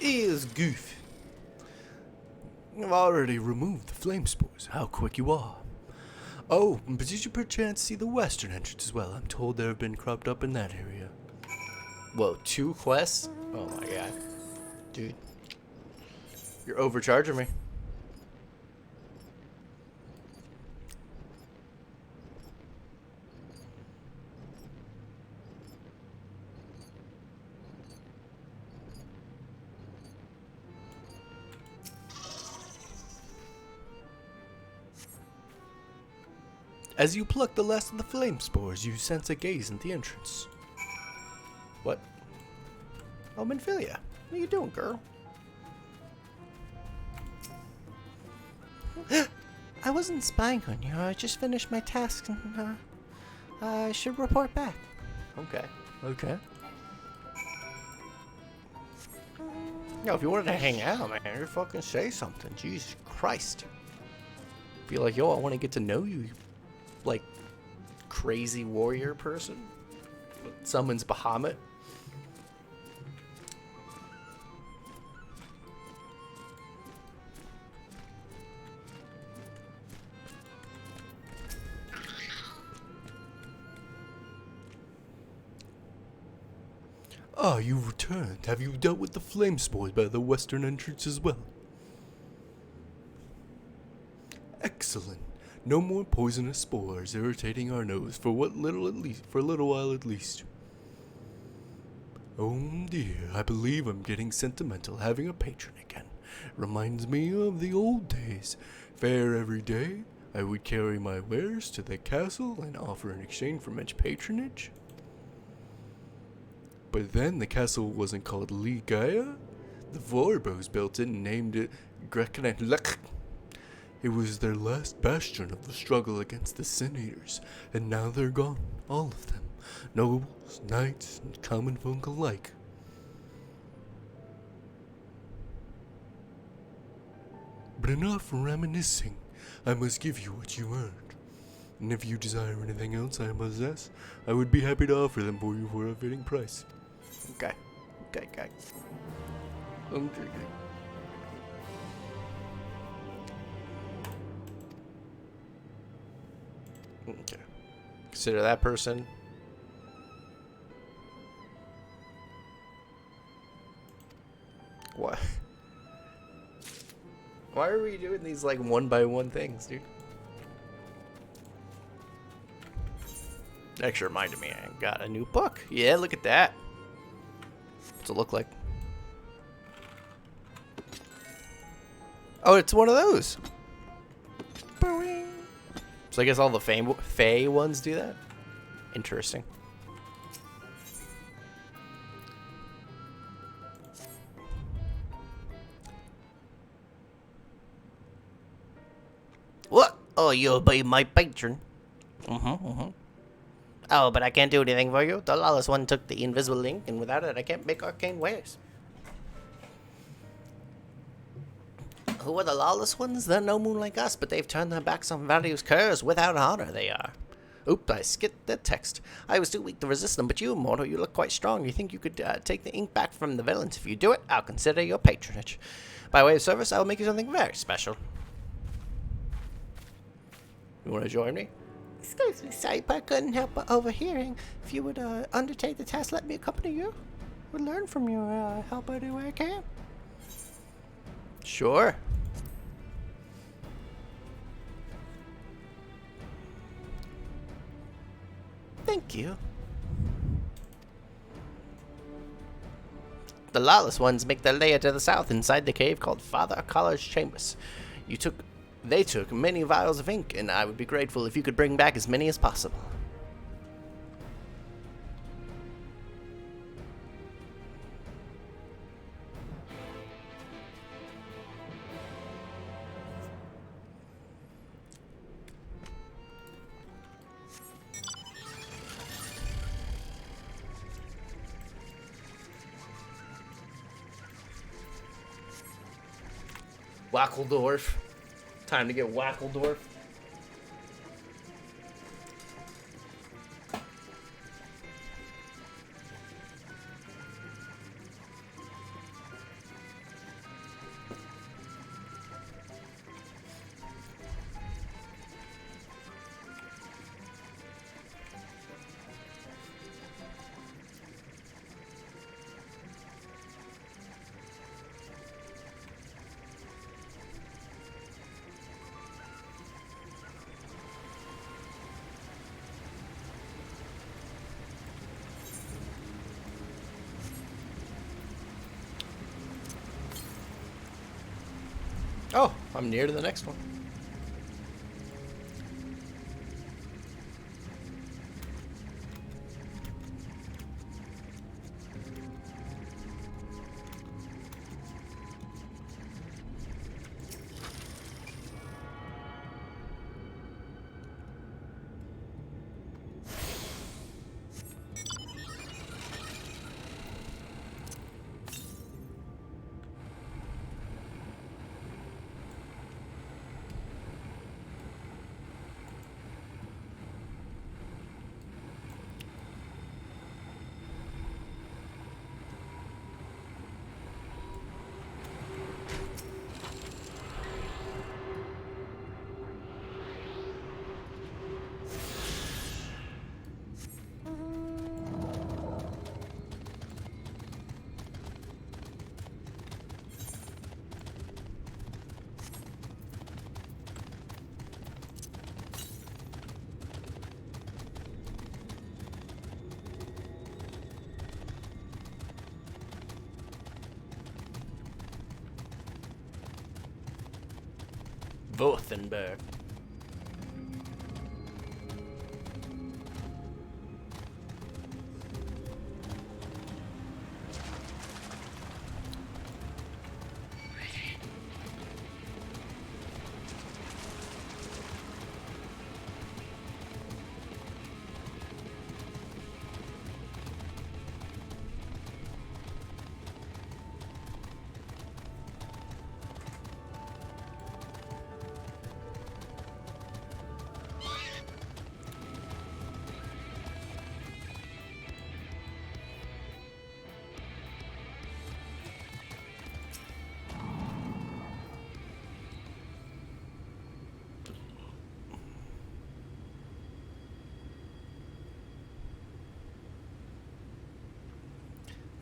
Is goof. I've already removed the flame spores. How quick you are. Oh, but did you perchance see the western entrance as well? I'm told there have been cropped up in that area. Whoa, 2 quests? Oh my god. Dude. You're overcharging me. As you pluck the last of the flame spores, you sense a gaze in the entrance. What? Oh, Minfilia. What are you doing, girl? I wasn't spying on you. I just finished my task and I should report back. Okay. Okay. Yo, if you wanted to hang out, man, you fucking say something. Jesus Christ. Be like, yo, I want to get to know you. Like, crazy warrior person summons Bahamut. Ah, you've returned. Have you dealt with the flame spores by the western entrance as well? Excellent. No more poisonous spores irritating our nose for a little while at least. Oh dear, I believe I'm getting sentimental. Having a patron again reminds me of the old days. Fair every day, I would carry my wares to the castle and offer in exchange for much patronage. But then the castle wasn't called Ligaya. The Vorbos built it and named it Grekenlek. It was their last bastion of the struggle against the Sin Eaters, and now they're gone, all of them, nobles, knights, and common folk alike. But enough reminiscing. I must give you what you earned. And if you desire anything else I possess, I would be happy to offer them for you for a fitting price. Okay. Okay. Okay. Consider that person. What? Why are we doing these like one by one things, dude? Actually reminded me I got a new book. Yeah, look at that. What's it look like? Oh, it's one of those. So I guess all the Fae ones do that? Interesting. What? Oh, you'll be my patron. Oh, but I can't do anything for you. The lawless one took the invisible link, and without it, I can't make arcane waves. Who are the lawless ones? They're no moon like us, but they've turned their backs on Various Curse. Without honor, they are. Oop, I skipped the text. I was too weak to resist them, but you, mortal, you look quite strong. You think you could take the ink back from the villains? If you do it, I'll consider your patronage. By way of service, I'll make you something very special. You want to join me? Excuse me, sir, but I couldn't help but overhearing. If you would undertake the task, let me accompany you. Would learn from you, help any way I can. Sure. Thank you. The lawless ones make their lair to the south inside the cave called Father Akala's Chambers. They took many vials of ink, and I would be grateful if you could bring back as many as possible. Wackeldorf. Time to get Wackeldorf. Oh, I'm near to the next one. Vothenberg.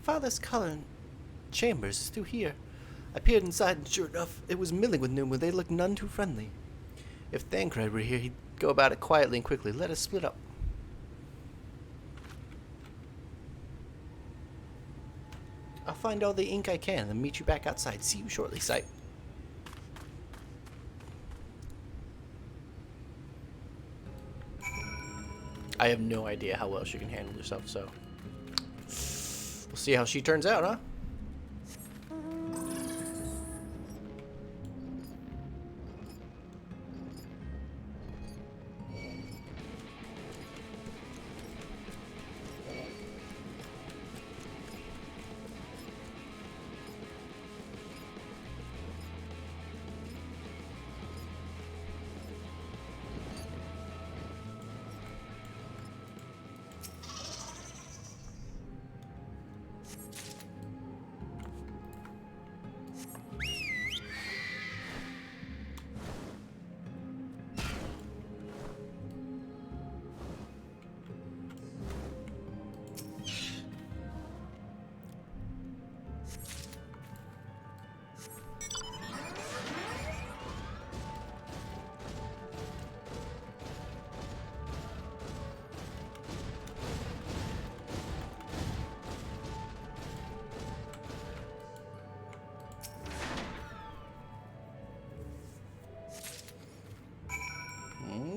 Father's Cullen Chambers is through here. I peered inside, and sure enough, it was milling with Numa. They looked none too friendly. If Thancred were here, he'd go about it quietly and quickly. Let us split up. I'll find all the ink I can and meet you back outside. See you shortly, Sight. I have no idea how well she can handle herself, so we'll see how she turns out, huh?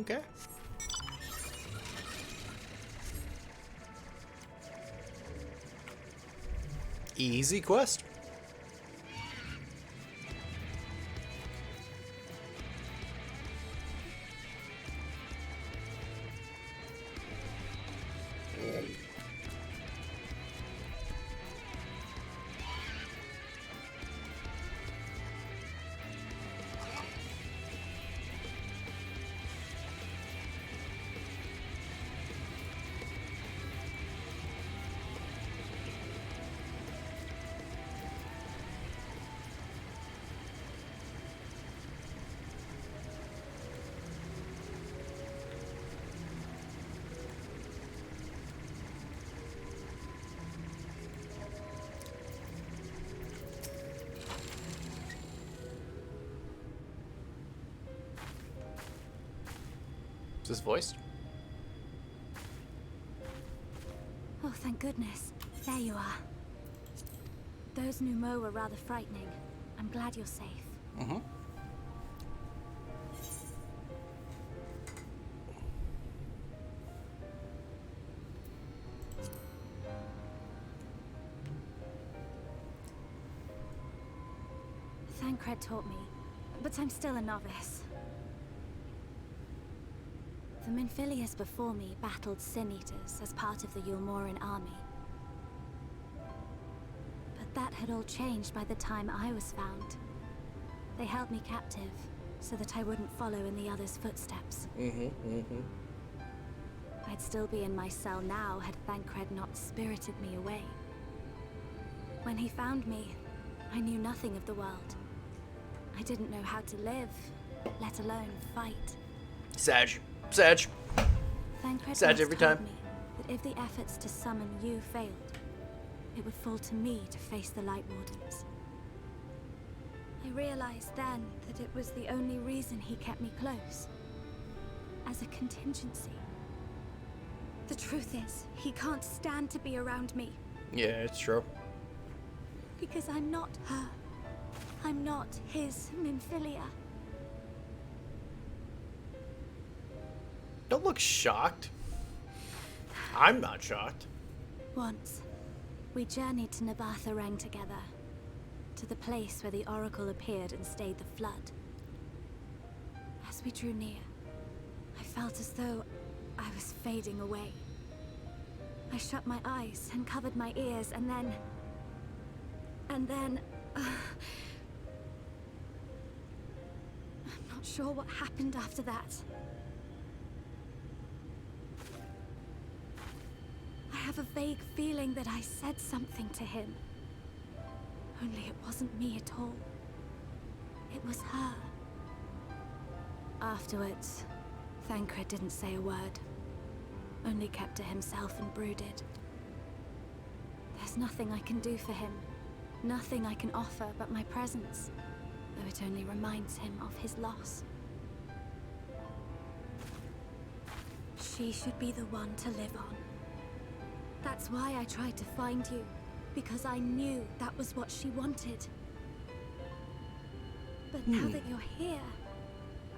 Okay. Easy quest. Is this voiced? Oh, thank goodness. There you are. Those Numo were rather frightening. I'm glad you're safe. Mm-hmm. Thancred taught me, but I'm still a novice. The Minfilius before me battled Sin Eaters as part of the Yulmoran army. But that had all changed by the time I was found. They held me captive, so that I wouldn't follow in the others' footsteps. I'd still be in my cell now had Thancred not spirited me away. When he found me, I knew nothing of the world. I didn't know how to live, let alone fight. Sag. Thancred Sag once every told time. me that if the efforts to summon you failed, it would fall to me to face the Light Wardens. I realized then that it was the only reason he kept me close. As a contingency. The truth is, he can't stand to be around me. Yeah, it's true. Because I'm not her. I'm not his Minfilia. Don't look shocked. I'm not shocked. Once, we journeyed to Nabatha together. To the place where the Oracle appeared and stayed the flood. As we drew near, I felt as though I was fading away. I shut my eyes and covered my ears, and then... I'm not sure what happened after that. I have a vague feeling that I said something to him. Only it wasn't me at all. It was her. Afterwards, Thancred didn't say a word. Only kept to himself and brooded. There's nothing I can do for him. Nothing I can offer but my presence. Though it only reminds him of his loss. She should be the one to live on. That's why I tried to find you. Because I knew that was what she wanted. But now that you're here,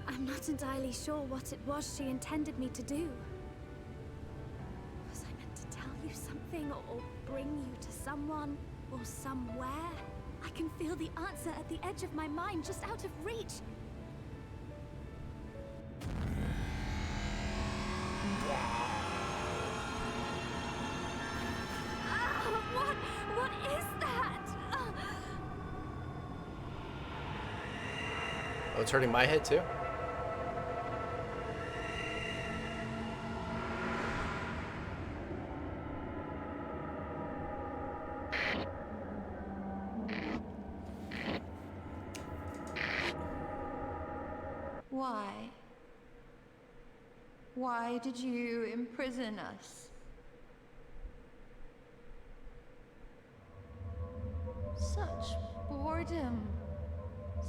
I'm not entirely sure what it was she intended me to do. something or bring you to someone or somewhere. I can feel the answer at the edge of my mind, just out of reach. What is that? Oh, it's hurting my head too? Why? Why did you imprison us? Such boredom,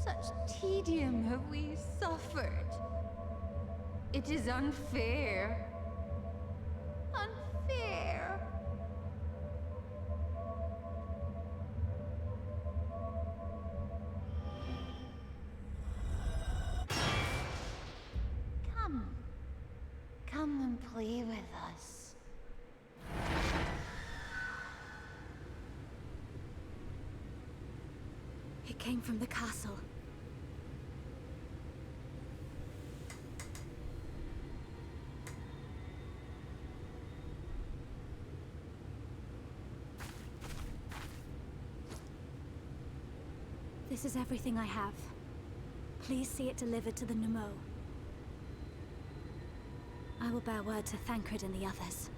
such tedium have we suffered. It is unfair. Unfair. Come. Come and play with us. It came from the castle. This is everything I have. Please see it delivered to the Nemo. I will bear word to Thancred and the others.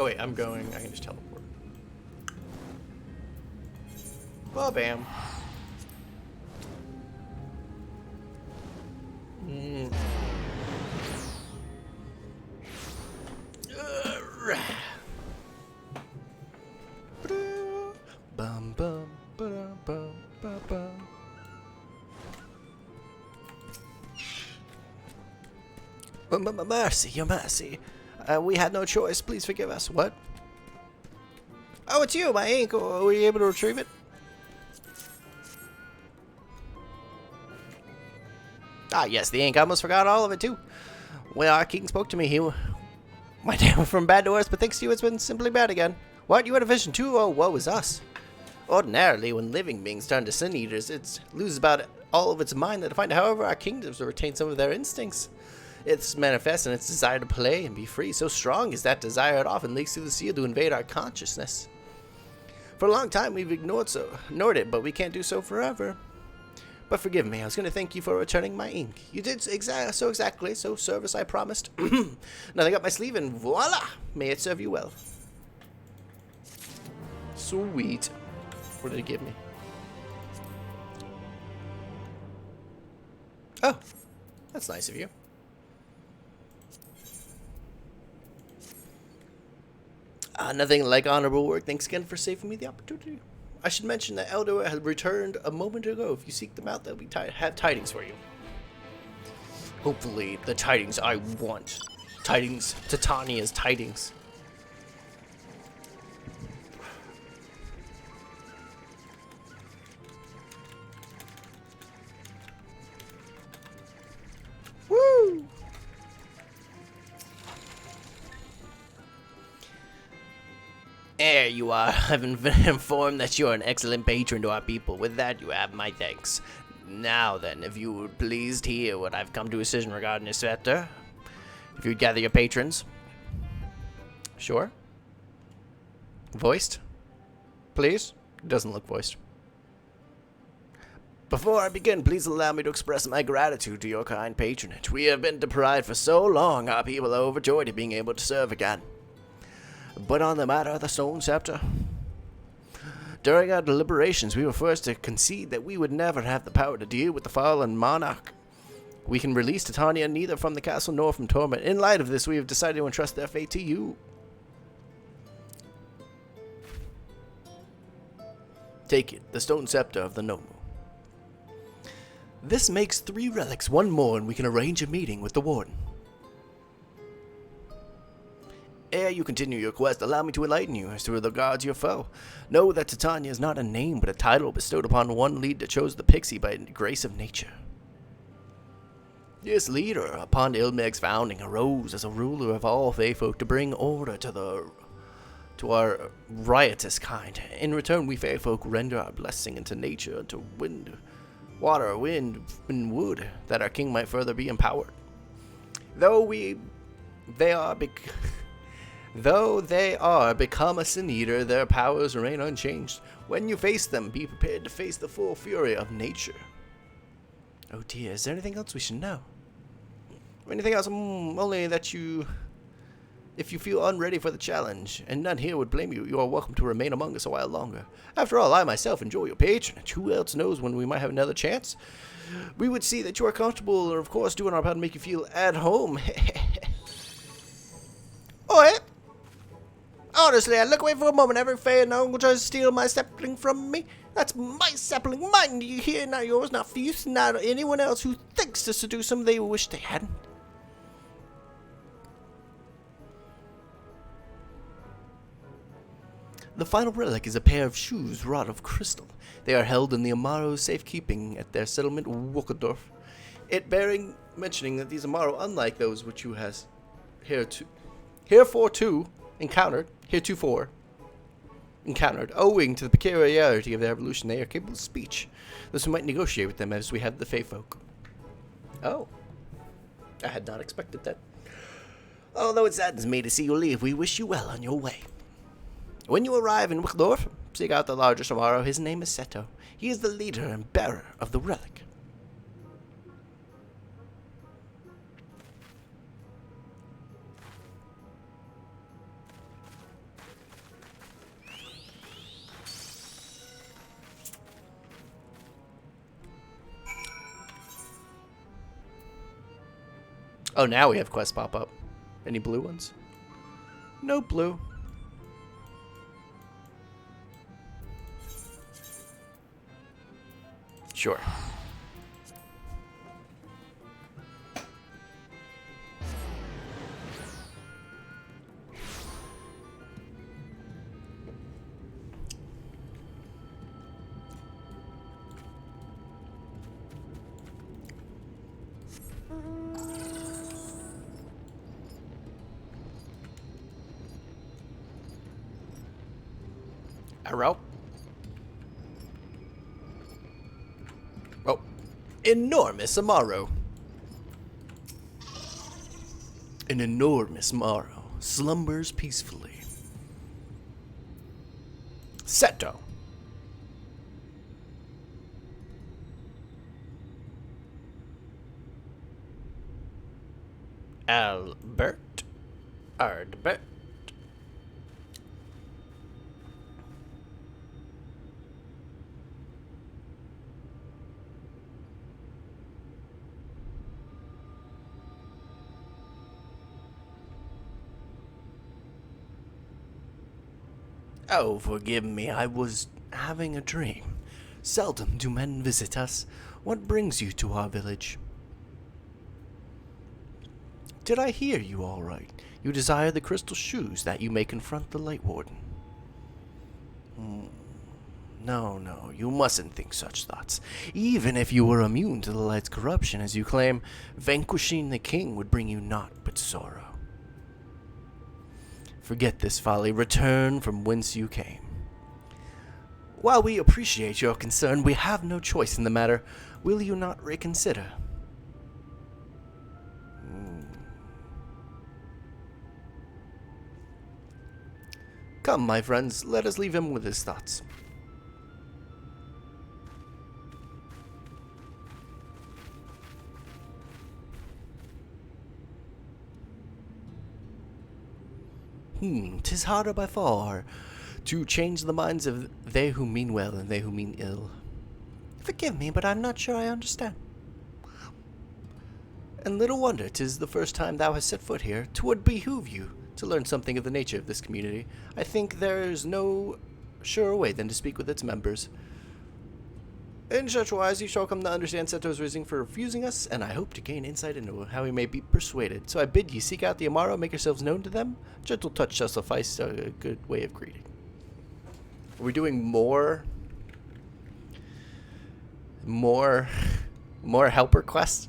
Oh wait, I'm going. I can just teleport. Well, bam. Bum bum ba-dum, bum ba bum. Mercy, your mercy. We had no choice. Please forgive us. What? Oh, it's you, my ink. Were you able to retrieve it? Ah, yes, the ink. I almost forgot all of it, too. Well, our king spoke to me. He went down from bad to worse, but thanks to you, it's been simply bad again. What? You had a vision, too? Oh, woe is us. Ordinarily, when living beings turn to sin eaters, it loses about all of its mind and defined. However, our kingdoms will retain some of their instincts. It's manifest in its desire to play and be free. So strong is that desire, it often leaks through the seal to invade our consciousness. For a long time, we've ignored it, but we can't do so forever. But forgive me, I was going to thank you for returning my ink. You did so exactly, so service I promised. Nothing up my sleeve, and voila! May it serve you well. Sweet. What did it give me? Oh, that's nice of you. Nothing like honorable work. Thanks again for saving me the opportunity. I should mention that Eldor had returned a moment ago. If you seek them out, they'll have tidings for you. Hopefully, the tidings I want. Tidings, Titania's tidings. Woo! There you are. I've been informed that you are an excellent patron to our people. With that, you have my thanks. Now then, if you would please hear what I've come to a decision regarding this matter. If you'd gather your patrons. Sure. Voiced? Please? It doesn't look voiced. Before I begin, please allow me to express my gratitude to your kind patronage. We have been deprived for so long, our people are overjoyed at being able to serve again. But on the matter of the Stone Scepter, during our deliberations, we were forced to concede that we would never have the power to deal with the fallen monarch. We can release Titania neither from the castle nor from torment. In light of this, we have decided to entrust their fate to you. Take it, the Stone Scepter of the Nomu. This makes 3 relics, 1 more, and we can arrange a meeting with the warden. Ere you continue your quest, allow me to enlighten you as to regards your foe. Know that Titania is not a name, but a title bestowed upon one lead that chose the pixie by grace of nature. This leader, upon Ilmeg's founding, arose as a ruler of all Fey folk to bring order to our riotous kind. In return, we Fey folk render our blessing into nature, into wind, water, wind, and wood, that our king might further be empowered. Though they are become a sin eater, their powers remain unchanged. When you face them, be prepared to face the full fury of nature. Oh dear, is there anything else we should know? Anything else? Only that if you feel unready for the challenge, and none here would blame you, you are welcome to remain among us a while longer. After all, I myself enjoy your patronage. Who else knows when we might have another chance? We would see that you are comfortable, and of course doing our part to make you feel at home. Oi! Honestly, I look away for a moment. Every fair no one tries to steal my sapling from me. That's my sapling, mine. Do you hear? Not yours, not for you, not anyone else who thinks to seduce them they wish they hadn't. The final relic is a pair of shoes wrought of crystal. They are held in the Amaro's safekeeping at their settlement Wokadorf. It bearing mentioning that these Amaro, unlike those which you has heretofore encountered, owing to the peculiarity of their evolution, they are capable of speech. Thus we might negotiate with them as we have the Fey folk. Oh. I had not expected that. Although it saddens me to see you leave, we wish you well on your way. When you arrive in Wichdorf, seek out the largest Amaro. His name is Seto. He is the leader and bearer of the relic. Oh, now we have quests pop up. Any blue ones? No blue. Sure. Arrow. Oh, enormous Amaro. An enormous Amaro slumbers peacefully. Seto. Albert. Ardbert. Oh, forgive me, I was having a dream. Seldom do men visit us. What brings you to our village? Did I hear you all right? You desire the crystal shoes that you may confront the Light Warden. No, you mustn't think such thoughts. Even if you were immune to the light's corruption, as you claim, vanquishing the king would bring you naught but sorrow. Forget this folly. Return from whence you came. While we appreciate your concern, we have no choice in the matter. Will you not reconsider? Come, my friends, let us leave him with his thoughts. Tis harder by far to change the minds of they who mean well and they who mean ill. Forgive me, but I'm not sure I understand. And little wonder 'tis the first time thou hast set foot here. 'Twould behoove you to learn something of the nature of this community. I think there is no surer way than to speak with its members. In such wise, you shall come to understand Seto's reasoning for refusing us, and I hope to gain insight into how he may be persuaded. So I bid ye seek out the Amaro, make yourselves known to them. Gentle touch shall suffice, a good way of greeting. Are we doing more helper quests?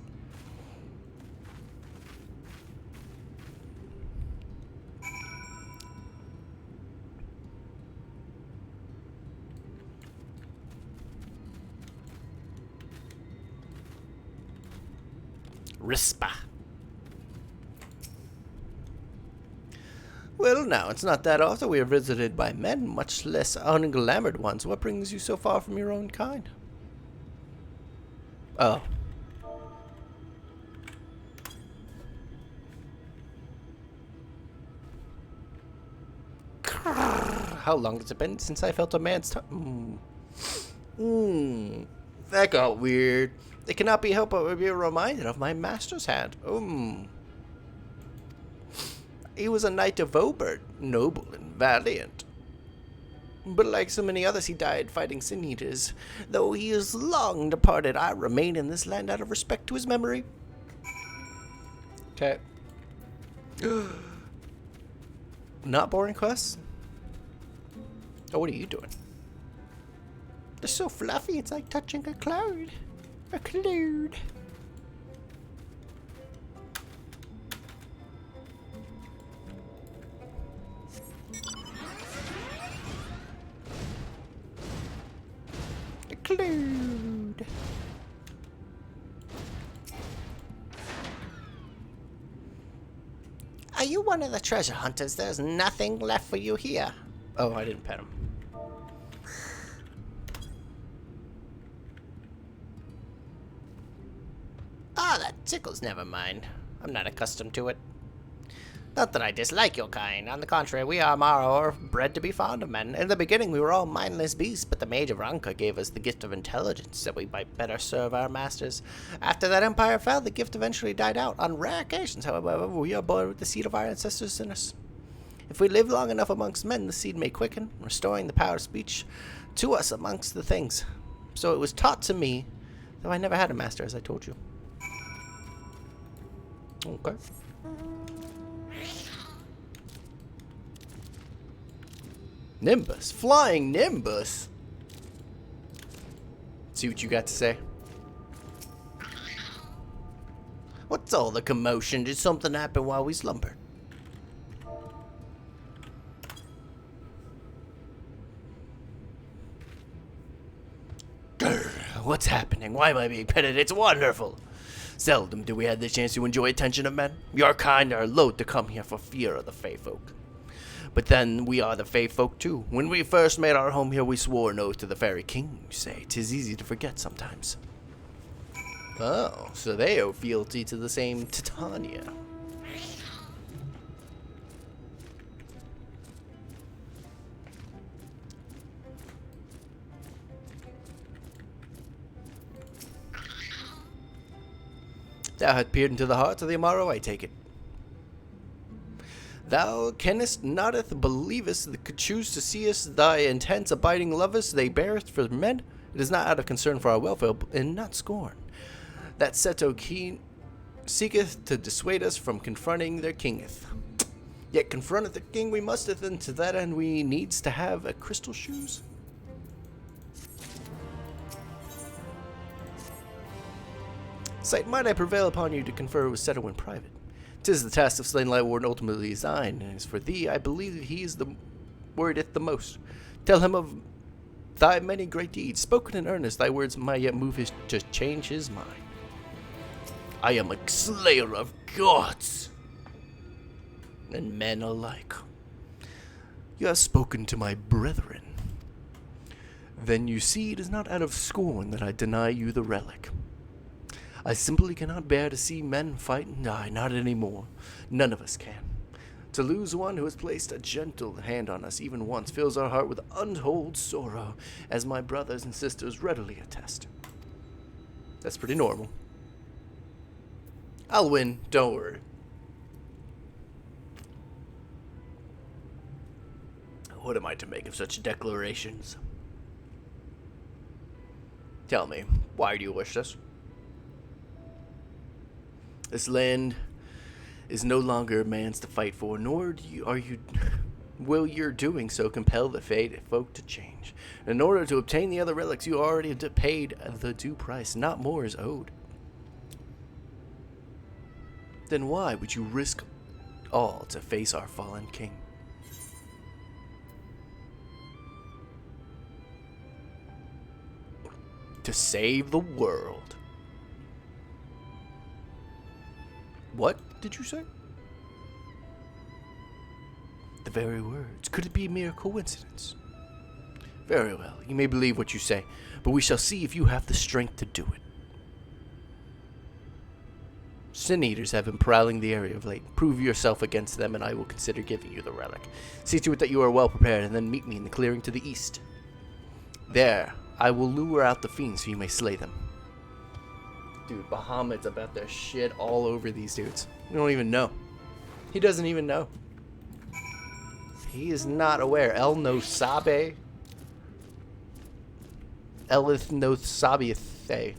Rispa. Well, now, it's not that often we are visited by men, much less unglamored ones. What brings you so far from your own kind? Oh. How long has it been since I felt a man's tongue? That got weird. It cannot be helped but be reminded of my master's hand. He was a knight of Obert, noble and valiant. But like so many others, he died fighting sin eaters. Though he is long departed, I remain in this land out of respect to his memory. Okay. Not boring quests? Oh, what are you doing? They're so fluffy, it's like touching a cloud. A cloud. A cloud. Are you one of the treasure hunters? There's nothing left for you here. Oh, I didn't pet him. Ah, that tickles, never mind. I'm not accustomed to it. Not that I dislike your kind. On the contrary, we Amaro are bred to be fond of men. In the beginning, we were all mindless beasts, but the Mage of Ranka gave us the gift of intelligence that we might better serve our masters. After that empire fell, the gift eventually died out. On rare occasions, however, we are born with the seed of our ancestors in us. If we live long enough amongst men, the seed may quicken, restoring the power of speech to us amongst the things. So it was taught to me, though I never had a master, as I told you. Okay. Nimbus. Flying Nimbus. See what you got to say. What's all the commotion? Did something happen while we slumbered? Grr, what's happening? Why am I being petted? It's wonderful. Seldom do we have the chance to enjoy attention of men. Your kind are loath to come here for fear of the Fey folk. But then we are the Fey folk too. When we first made our home here, we swore an oath to the Fairy King, you say. 'Tis easy to forget sometimes. Oh, so they owe fealty to the same Titania. Thou hast peered into the hearts of the Amaro, I take it. Thou kennest notteth, believest, that could choose to see us, thy intents abiding lovest, they beareth for men. It is not out of concern for our welfare, and not scorn, that Seto keen seeketh to dissuade us from confronting their kingeth. Yet confronteth the king we musteth, and to that end we needs to have a crystal shoes. Sight, might I prevail upon you to confer with Seto in private? 'Tis the task of slain Lightwarden ultimately is thine, and as for thee, I believe he is the wordeth the most. Tell him of thy many great deeds, spoken in earnest, thy words might yet move his to change his mind. I am a slayer of gods and men alike. You have spoken to my brethren. Then you see it is not out of scorn that I deny you the relic. I simply cannot bear to see men fight and die, not anymore. None of us can. To lose one who has placed a gentle hand on us even once fills our heart with untold sorrow, as my brothers and sisters readily attest. That's pretty normal. I'll win, don't worry. What am I to make of such declarations? Tell me, why do you wish this? This land is no longer man's to fight for, nor will your doing so compel the fated folk to change. In order to obtain the other relics, you already paid the due price. Not more is owed. Then why would you risk all to face our fallen king? To save the world. What did you say? The very words. Could it be a mere coincidence? Very well, you may believe what you say, but we shall see if you have the strength to do it. Sin Eaters have been prowling the area of late. Prove yourself against them, and I will consider giving you the relic. See to it that you are well prepared, and then meet me in the clearing to the east. There, I will lure out the fiends so you may slay them. Dude, Bahamut's about to shit all over these dudes. We don't even know. He doesn't even know. He is not aware. El no sabe. Elith no sabiethe.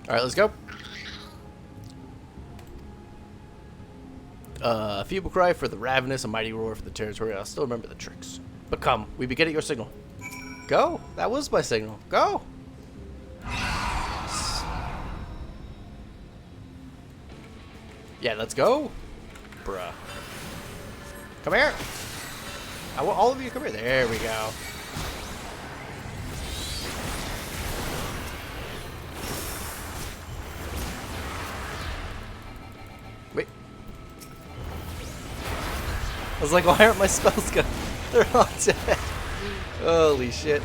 Alright, let's go. A feeble cry for the ravenous, a mighty roar for the territorial. I still remember the tricks. But come, we begin at your signal. Go! That was my signal. Go! Yeah, let's go. Bruh. Come here. I want all of you to come here. There we go. Wait. I was like, why aren't my spells good? They're all dead. Holy shit.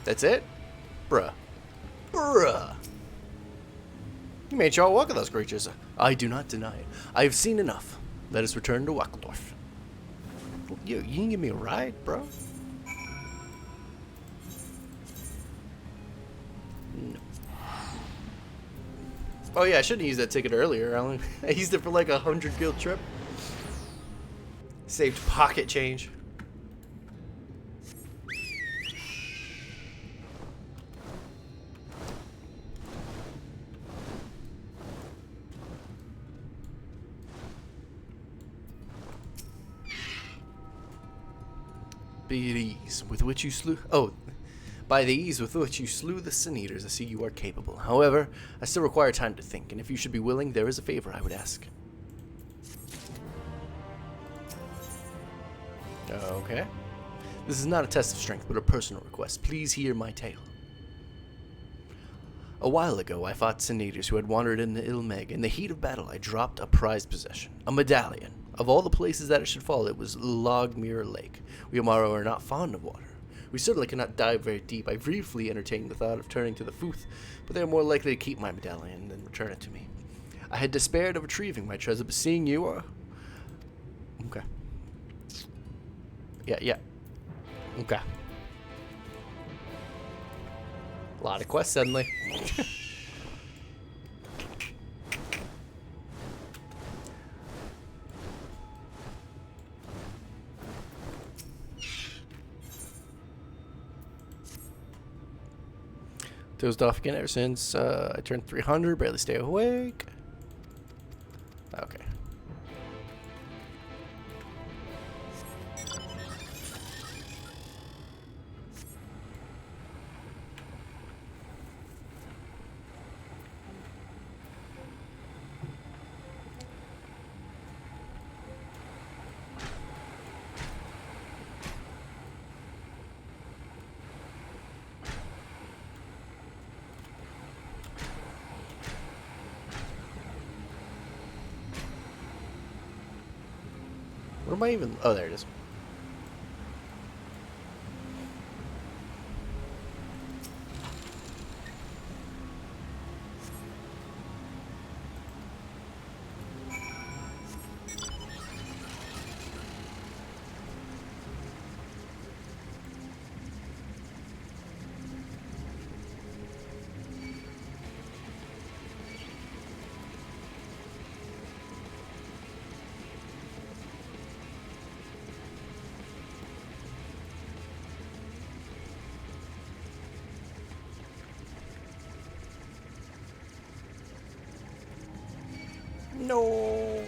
That's it? Bruh. Bruh. You made short work of those creatures. I do not deny it. I have seen enough. Let us return to Wackeldorf. You can give me a ride, bro? No. Oh yeah, I shouldn't have used that ticket earlier. I used it for like 100 guild trip. Saved pocket change. By the ease with which you slew the Sin Eaters, I see you are capable. However, I still require time to think, and if you should be willing, there is a favor I would ask. Okay. This is not a test of strength, but a personal request. Please hear my tale. A while ago, I fought Sin Eaters who had wandered into Ilmeg. In the heat of battle, I dropped a prized possession, a medallion. Of all the places that it should fall, it was Logmere Lake. We Amaro are not fond of water. We certainly cannot dive very deep. I briefly entertained the thought of turning to the Futh, but they are more likely to keep my medallion than return it to me. I had despaired of retrieving my treasure, but seeing you are... Okay. Yeah. Okay. A lot of quests suddenly. Dozed off again ever since I turned 300, barely stay awake. Okay. What am I even... Oh, there it is. No.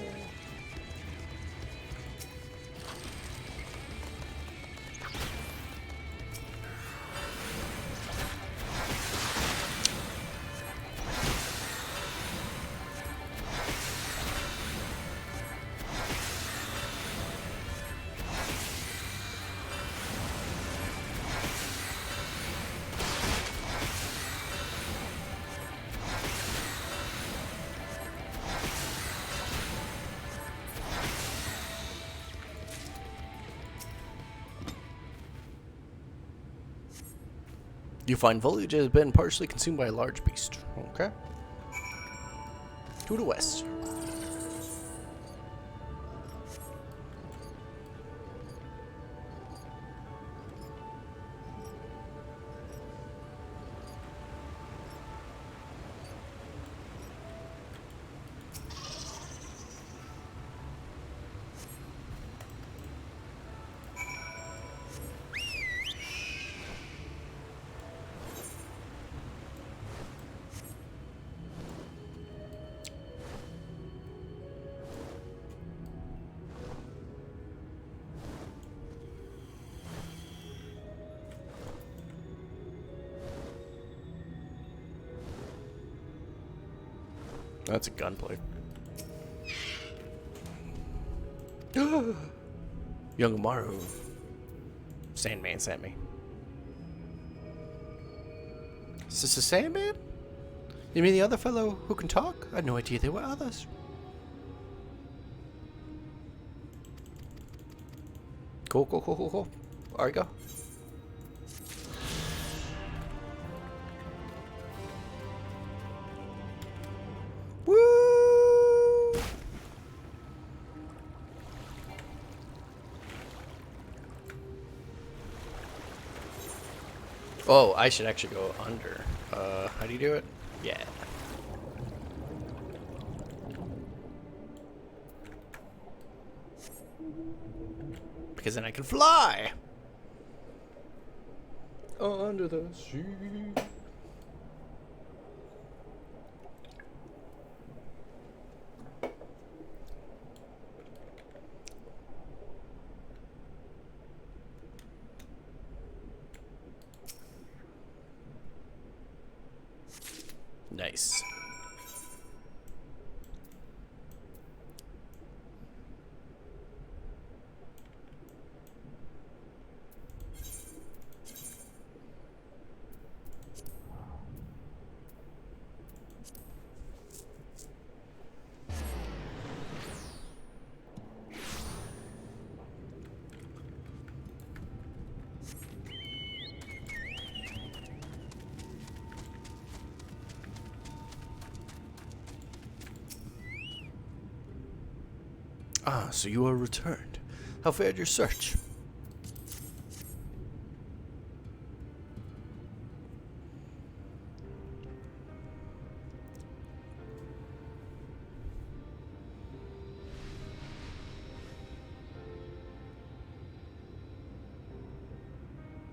You find foliage has been partially consumed by a large beast. Okay. To the west. That's a gunplay. Young Amaru. Sandman sent me. Is this a Sandman? You mean the other fellow who can talk? I had no idea there were others. Cool, cool, cool, cool, cool. Alright, go. Woo! Oh, I should actually go under. How do you do it? Yeah. Because then I can fly! Under the sea. Nice. Ah, so you are returned. How fared your search?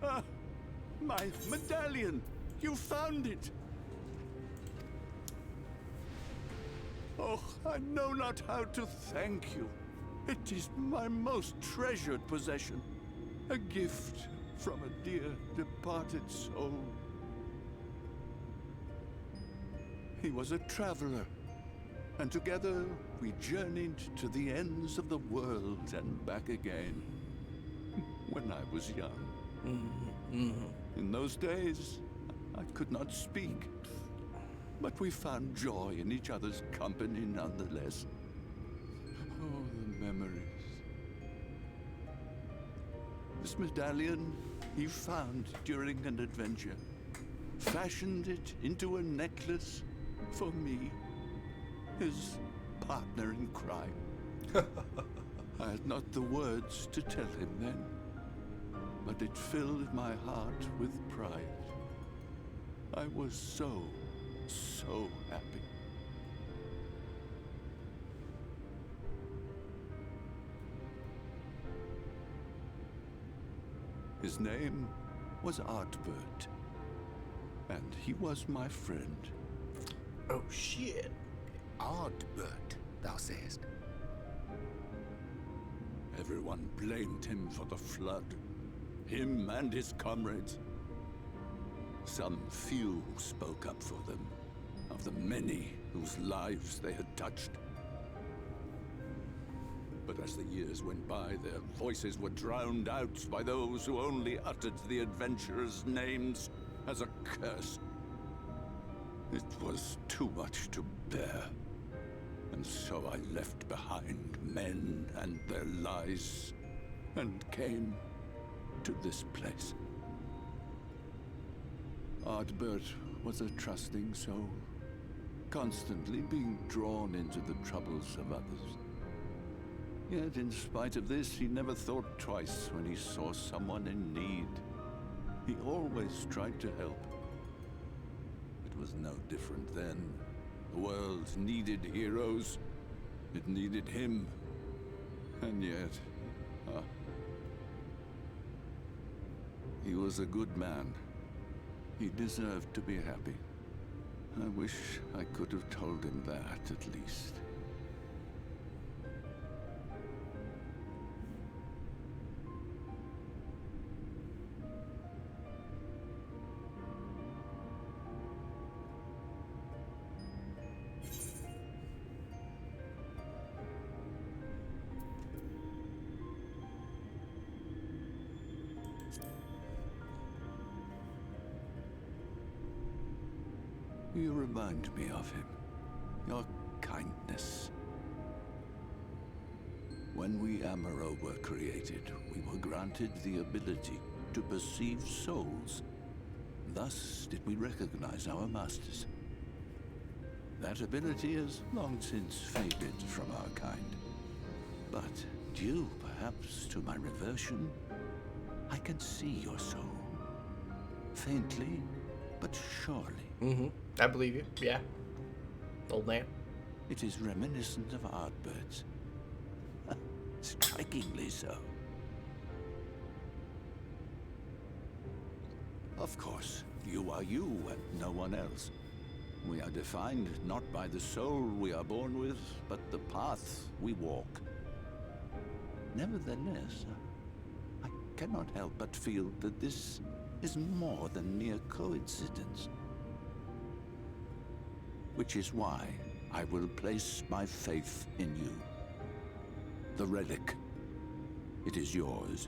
Ah, my medallion! You found it! Oh, I know not how to thank you. It is my most treasured possession. A gift from a dear departed soul. He was a traveler, and together we journeyed to the ends of the world and back again. When I was young. In those days, I could not speak. But we found joy in each other's company nonetheless. Oh, the memories. This medallion he found during an adventure, fashioned it into a necklace for me, his partner in crime. I had not the words to tell him then, but it filled my heart with pride. I was so happy. His name was Artbert, and he was my friend. Oh shit. Ardbert, thou sayest. Everyone blamed him for the flood, him and his comrades. Some few spoke up for them, of the many whose lives they had touched. But as the years went by, their voices were drowned out by those who only uttered the adventurers' names as a curse. It was too much to bear, and so I left behind men and their lies, and came to this place. Ardbert was a trusting soul, constantly being drawn into the troubles of others. Yet, in spite of this, he never thought twice when he saw someone in need. He always tried to help. It was no different then. The world needed heroes. It needed him. And yet, he was a good man. He deserved to be happy. I wish I could have told him that, at least. You remind me of him. Your kindness. When we Amaro were created, we were granted the ability to perceive souls. Thus did we recognize our masters. That ability has long since faded from our kind. But due, perhaps, to my reversion, I can see your soul. Faintly, but surely. Mm-hmm. I believe you. Yeah. Old man. It is reminiscent of Ardbert's. Strikingly so. Of course, you are you and no one else. We are defined not by the soul we are born with, but the path we walk. Nevertheless, I cannot help but feel that this is more than mere coincidence. Which is why I will place my faith in you. The relic. It is yours.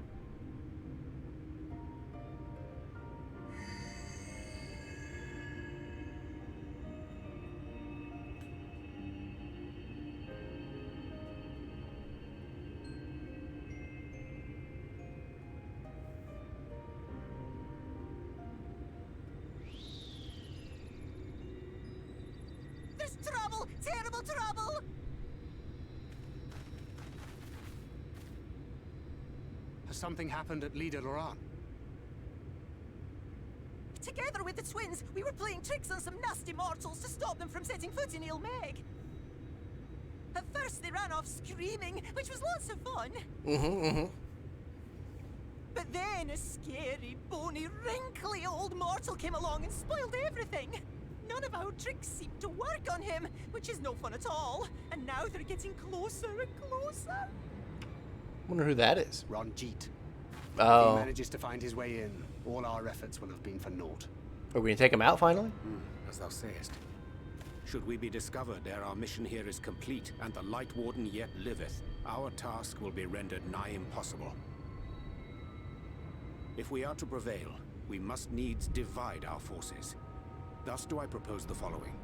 There's trouble! Terrible trouble! Has something happened at Lida Loran? Together with the twins, we were playing tricks on some nasty mortals to stop them from setting foot in Ilmeg. At first, they ran off screaming, which was lots of fun. But then a scary, bony, wrinkly old mortal came along and spoiled everything. None of our tricks seemed to work on him, which is no fun at all. And now they're getting closer and closer. Wonder who that is. Ranjit. If Oh. he manages to find his way in, all our efforts will have been for naught. Are we gonna take him out finally? As thou sayest. Should we be discovered ere our mission here is complete, and the Light Warden yet liveth, our task will be rendered nigh impossible. If we are to prevail, we must needs divide our forces. Thus do I propose the following.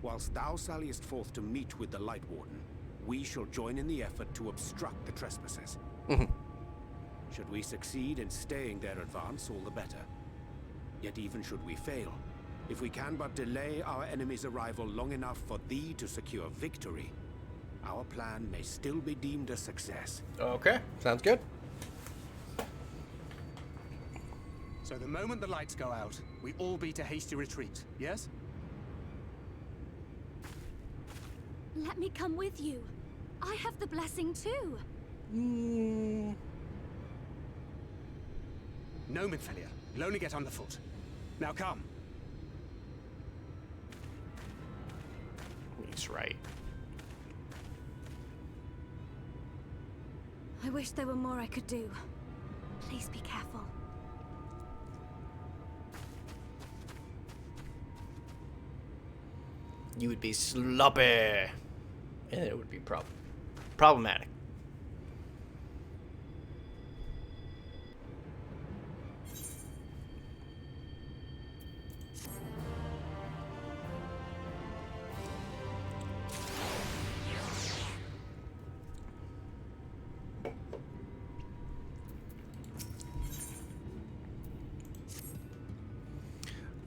Whilst thou salliest forth to meet with the Light Warden, we shall join in the effort to obstruct the trespassers. Should we succeed in staying their advance, all the better. Yet even should we fail, if we can but delay our enemy's arrival long enough for thee to secure victory, our plan may still be deemed a success. Okay, sounds good. So the moment the lights go out, we all beat a hasty retreat, yes? Let me come with you. I have the blessing too. No, Midfelia. You'll only get underfoot. Now come. He's right. I wish there were more I could do. Please be careful. You would be sloppy, and it would be problematic.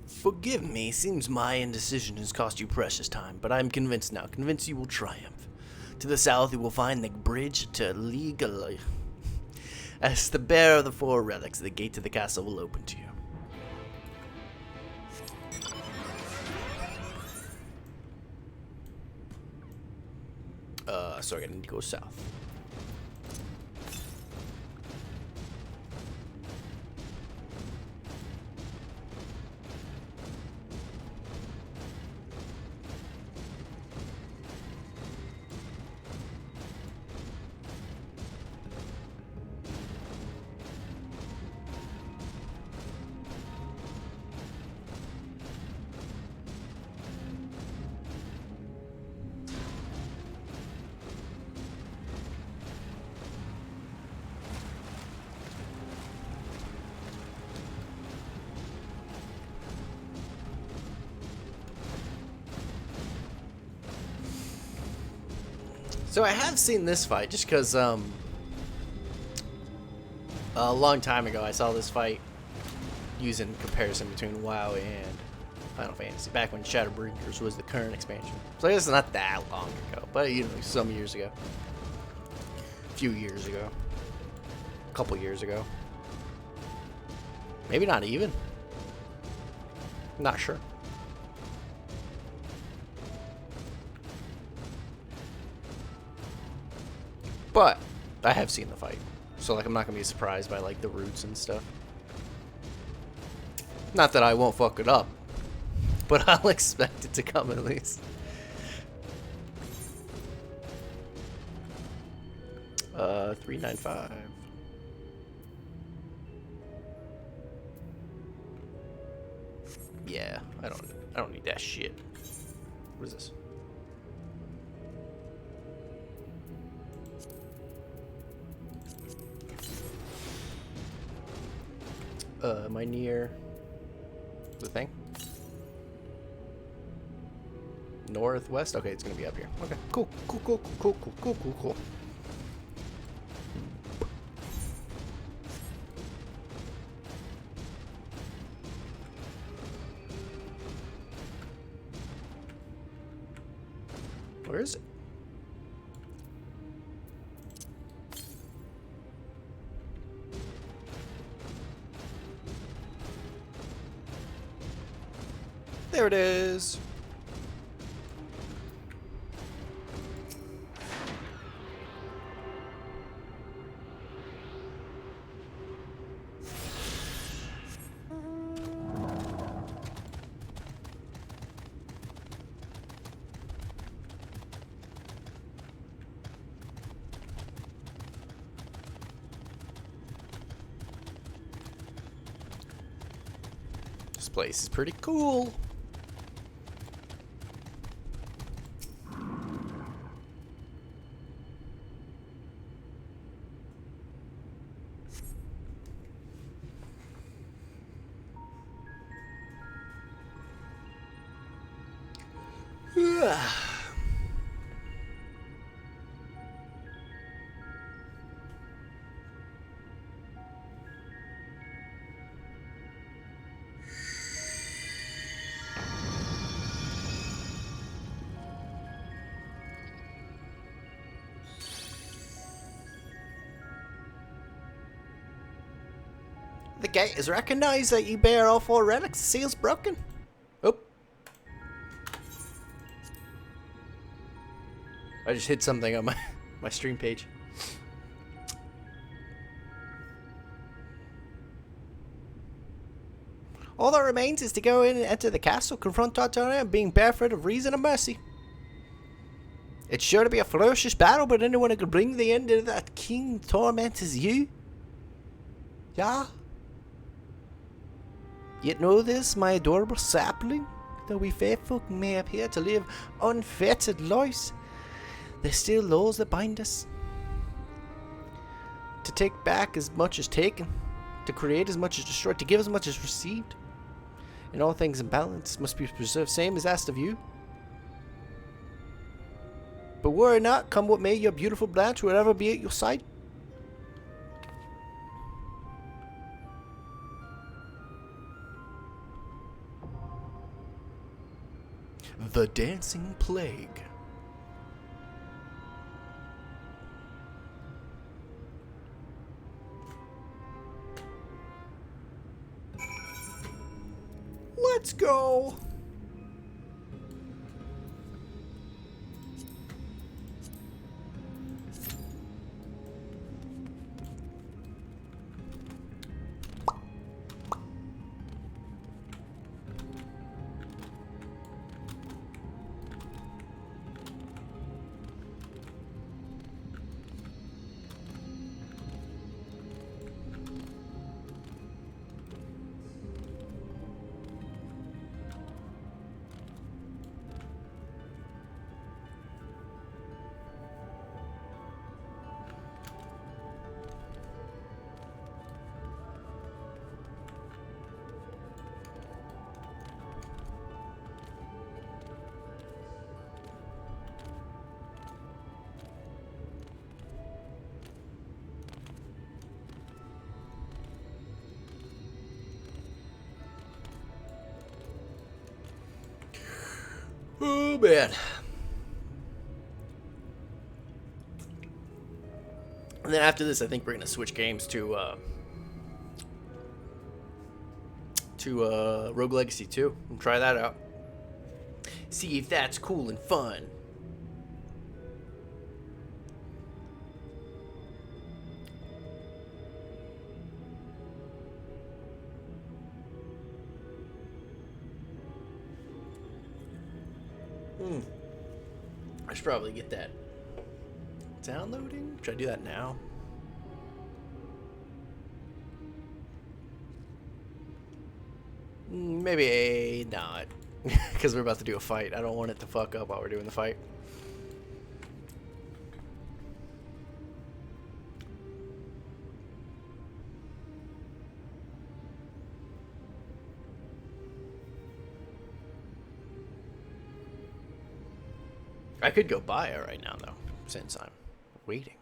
Forgive me, seems my indecision has cost you precious time, but I am convinced now, convinced you will triumph. To the south you will find the bridge to Legally. As the bearer of the four relics, the gate to the castle will open to you. Sorry, I need to go south. So I have seen this fight just because a long time ago I saw this fight using comparison between WoW and Final Fantasy back when Shadowbringers was the current expansion. So I guess it's not that long ago, but you know, some years ago, a few years ago, a couple years ago, maybe not even. I'm not sure. But I have seen the fight, so like I'm not gonna be surprised by like the roots and stuff. Not that I won't fuck it up, but I'll expect it to come at least. 395. Yeah, I don't need that shit. What is this? Am I near the thing? Northwest? Okay, it's gonna be up here. Okay, cool. Where is it? There it is. This place is pretty cool. gate is recognized that you bear all 4 relics. The seal's broken. Oh. I just hit something on my stream page. All that remains is to go in and enter the castle, confront Tartaria, being barefoot of reason and mercy. It's sure to be a ferocious battle, but anyone who could bring the end to that king torment is you. Yeah? Yet know this, my adorable sapling, though we fair folk may appear to live unfettered lives, there's still laws that bind us. To take back as much as taken, to create as much as destroyed, to give as much as received. And all things in balance must be preserved, same as asked of you. But worry not, come what may, your beautiful Blanche will ever be at your side. The Dancing Plague. Let's go. Oh man. And then after this, I think we're gonna switch games to Rogue Legacy 2 and try that out. See if that's cool and fun. I should probably get that downloading. Should I do that now? Maybe not. Because we're about to do a fight. I don't want it to fuck up while we're doing the fight. I could go buy it right now, though, since I'm waiting.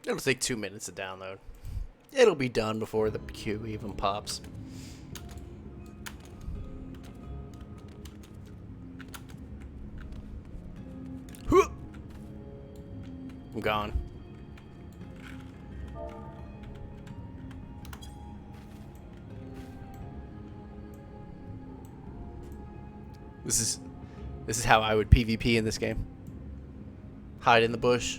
It'll take 2 minutes to download. It'll be done before the queue even pops. I'm gone. This is how I would PvP in this game. Hide in the bush.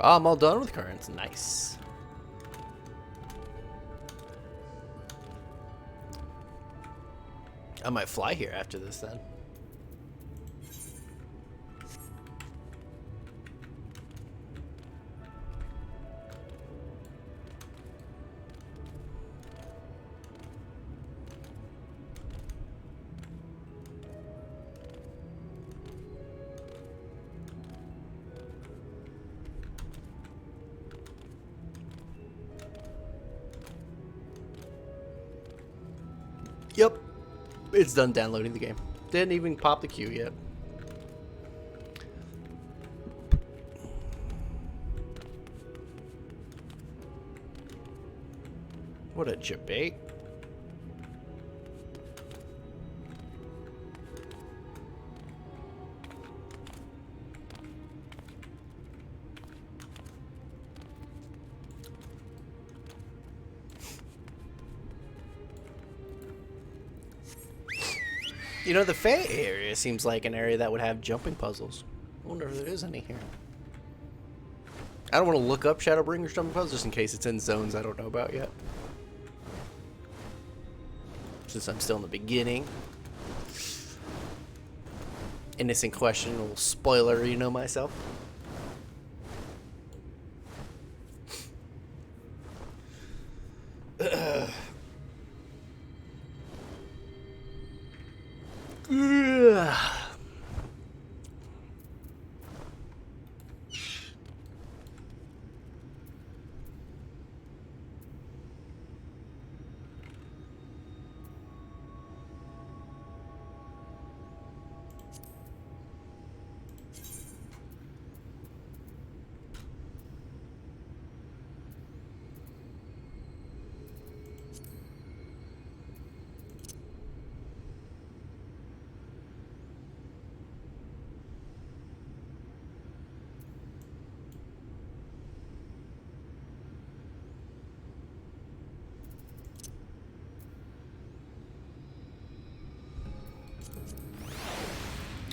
Oh, I'm all done with currents. Nice. I might fly here after this then. Yep. It's done downloading the game. Didn't even pop the queue yet. What a debate. You know, the Fae area seems like an area that would have jumping puzzles. I wonder if there is any here. I don't want to look up Shadowbringers jumping puzzles just in case it's in zones I don't know about yet. Since I'm still in the beginning. Innocent question, a little spoiler, you know myself.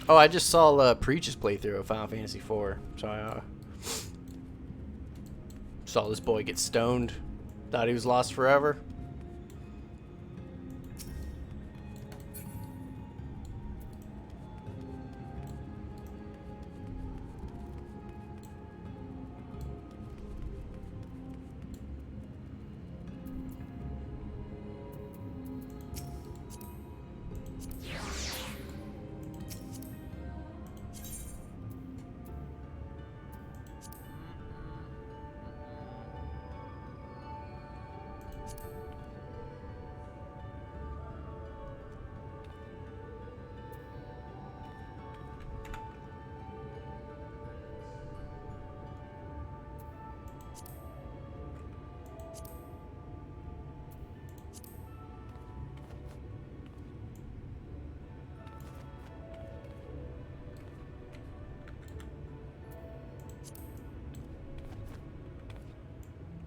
Oh, I just saw Preach's playthrough of Final Fantasy IV. So I saw this boy get stoned. Thought he was lost forever.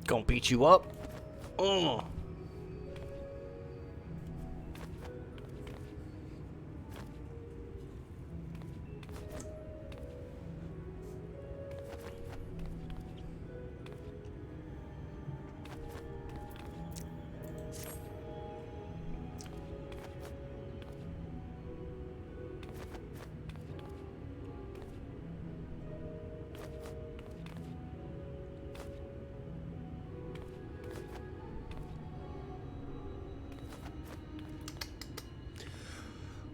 Gonna beat you up.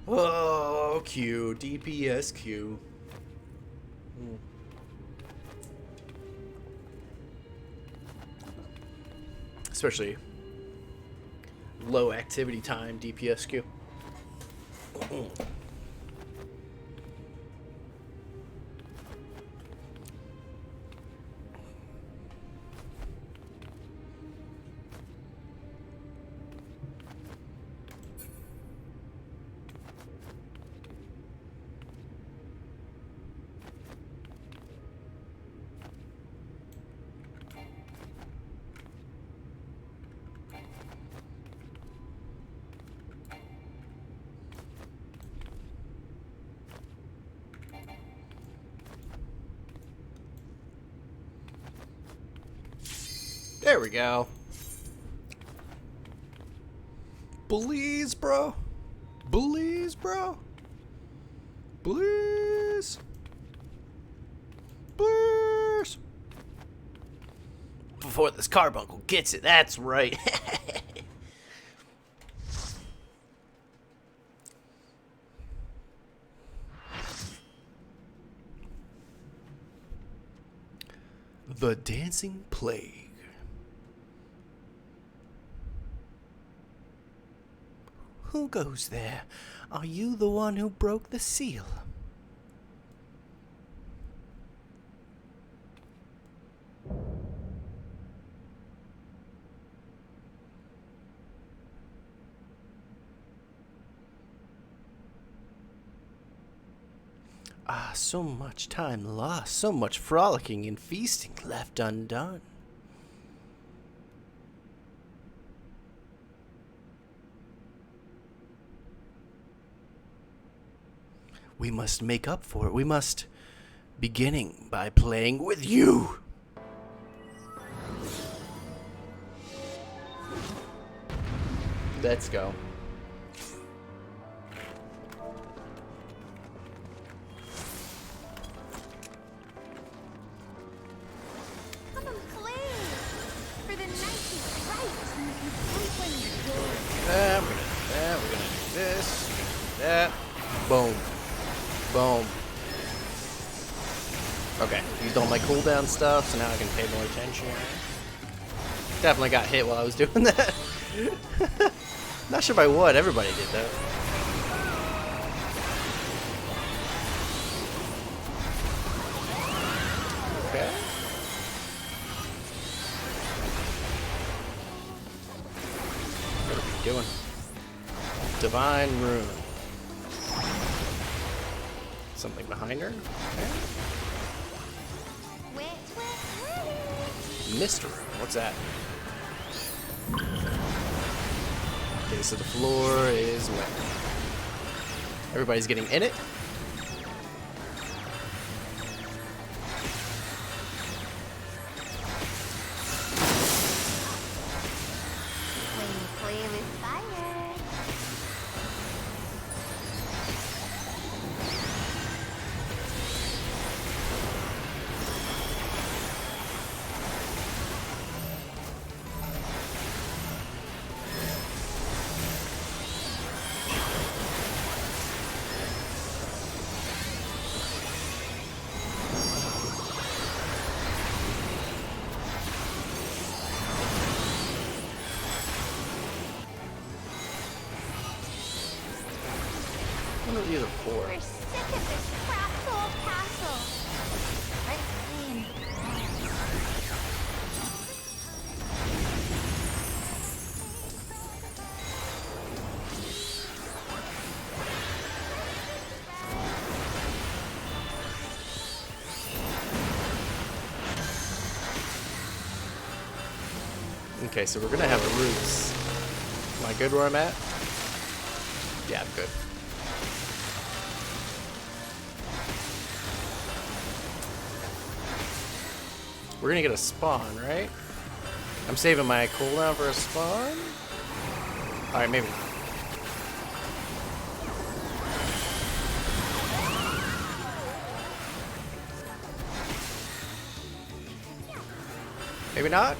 Oh, Q. DPS Q. Especially low activity time DPS Q. There we go. Please, bro. Please, bro. Please. Please. Before this carbuncle gets it, that's right. The Dancing Plague. Who goes there? Are you the one who broke the seal? Ah, so much time lost, so much frolicking and feasting left undone. We must make up for it. We must, beginning by playing with you. Let's go. Come and play. For the night is bright and you can sleep when you're bored. We're gonna do that. We're gonna do this. We're gonna do that. Boom. Boom. Okay, used all my cooldown stuff, so now I can pay more attention. Definitely got hit while I was doing that. Not sure by what, everybody did that. Okay. What are we doing? Divine Rune. Something behind her? Okay. Mist Rune, what's that? Okay, so the floor is wet. Everybody's getting in it. When you play with fire. What are these are for? We're sick of this crapped old castle. Let's play in Okay, so we're gonna have a roots. Am I good where I'm at? Yeah, I'm good. We're gonna get a spawn, right? I'm saving my cooldown for a spawn? Alright, maybe not. Maybe not?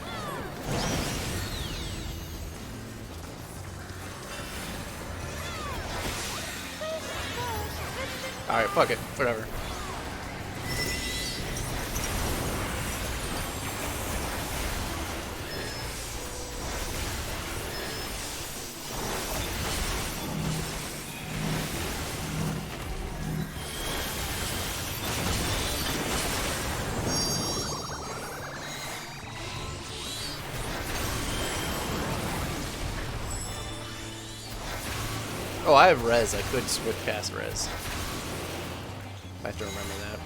Alright, fuck it. Whatever. Oh, I have res. I could switch past res. I have to remember that.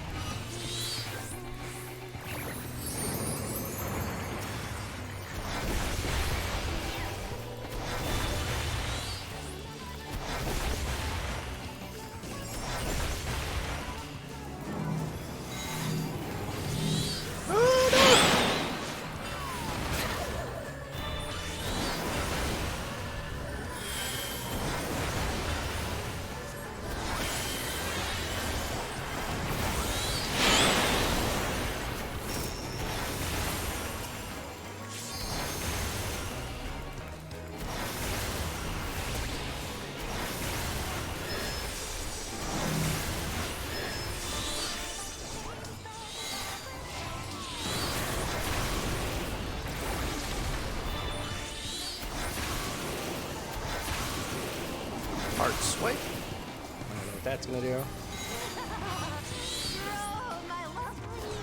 Hard swipe. I don't know what that's gonna do. Roll, my lovely,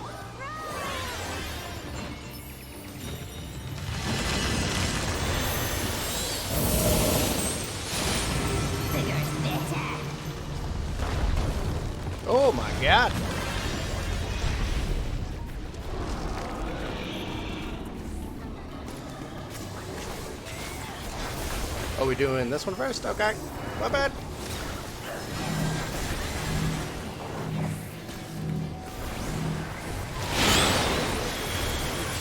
Oh my god. Oh, we doing this one first? Okay. My bad.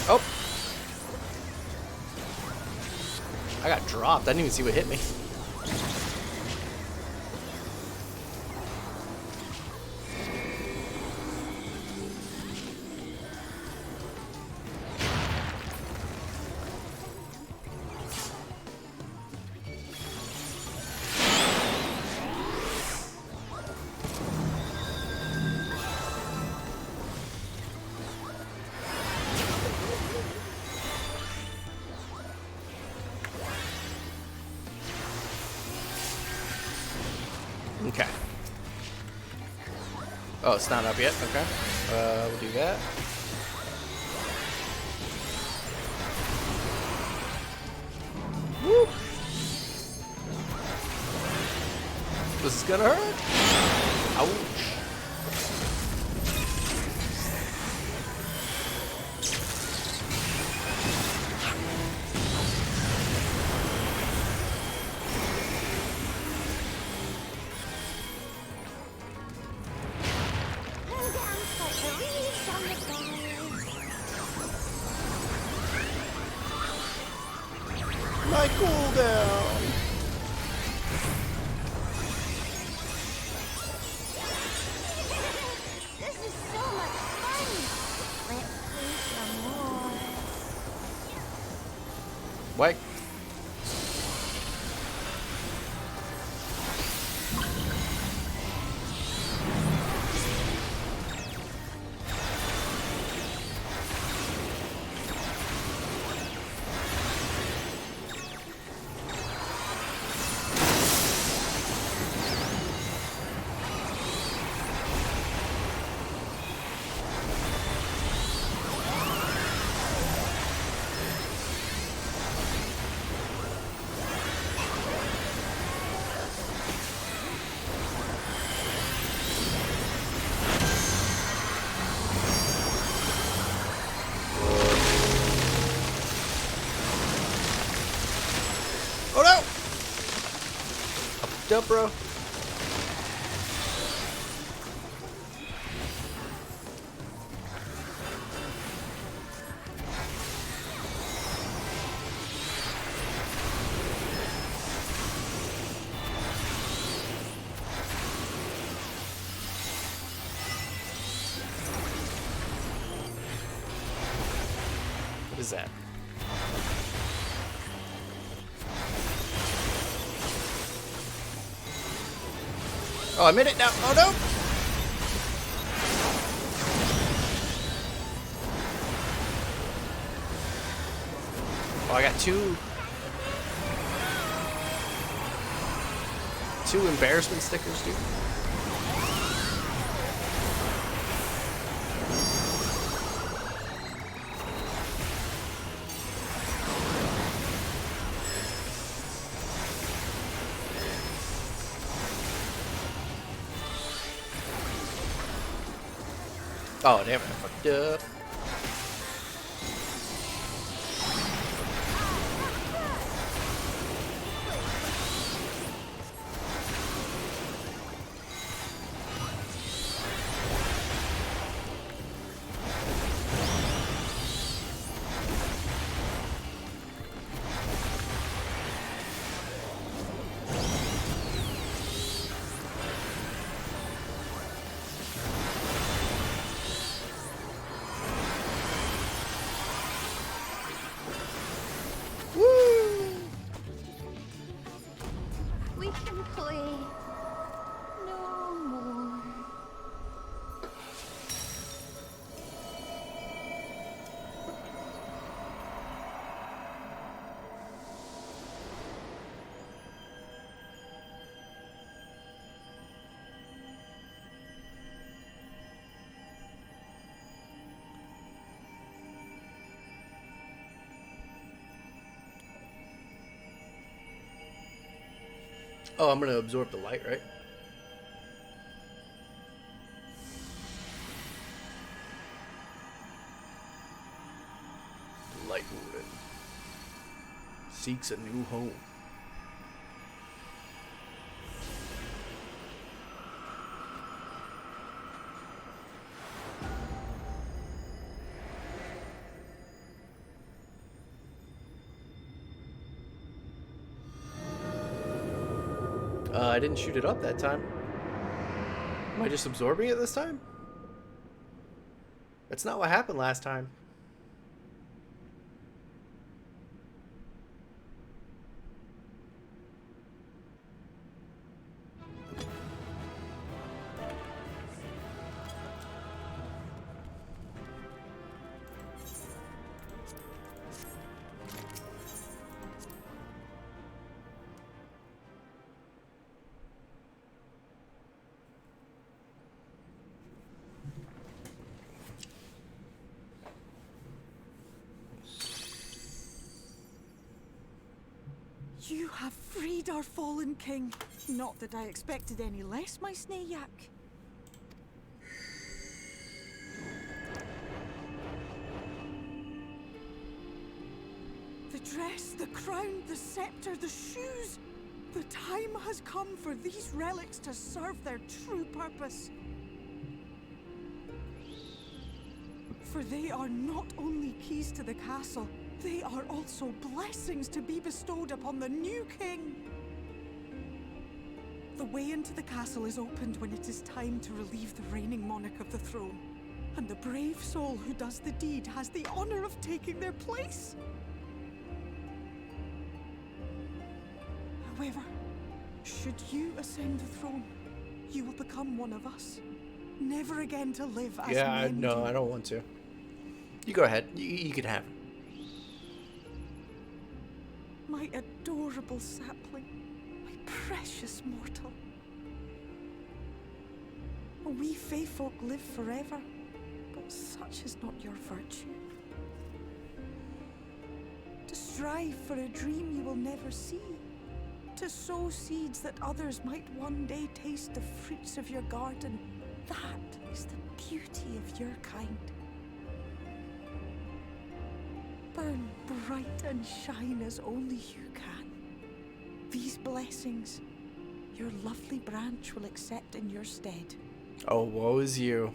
Oh. I got dropped. I didn't even see what hit me. Okay. Oh, it's not up yet. Okay. We'll do that. Woo! This is gonna hurt. Ouch. My cooldown. this is so much fun. Let's play some more. Wait. Oh no! Up, up, bro. What is that? Oh, I made it now. Oh no! Oh, I got two embarrassment stickers, dude. Oh, damn it, I fucked up. Oh, I'm gonna absorb the light, right? The light warden seeks a new home. I didn't shoot it up that time. Am I just absorbing it this time? That's not what happened last time. You have freed our fallen king. Not that I expected any less, my Snayak. The dress, the crown, the scepter, the shoes. The time has come for these relics to serve their true purpose. For they are not only keys to the castle, they are also blessings to be bestowed upon the new king. The way into the castle is opened when it is time to relieve the reigning monarch of the throne. And the brave soul who does the deed has the honor of taking their place. However, should you ascend the throne, you will become one of us. Never again to live as men No, do. I don't want to. You go ahead. You can have it. My adorable sapling, my precious mortal. We Fae folk live forever, but such is not your virtue. To strive for a dream you will never see, to sow seeds that others might one day taste the fruits of your garden, that is the beauty of your kind. Burn bright and shine as only you can. These blessings, your lovely branch will accept in your stead. Oh, woe is you.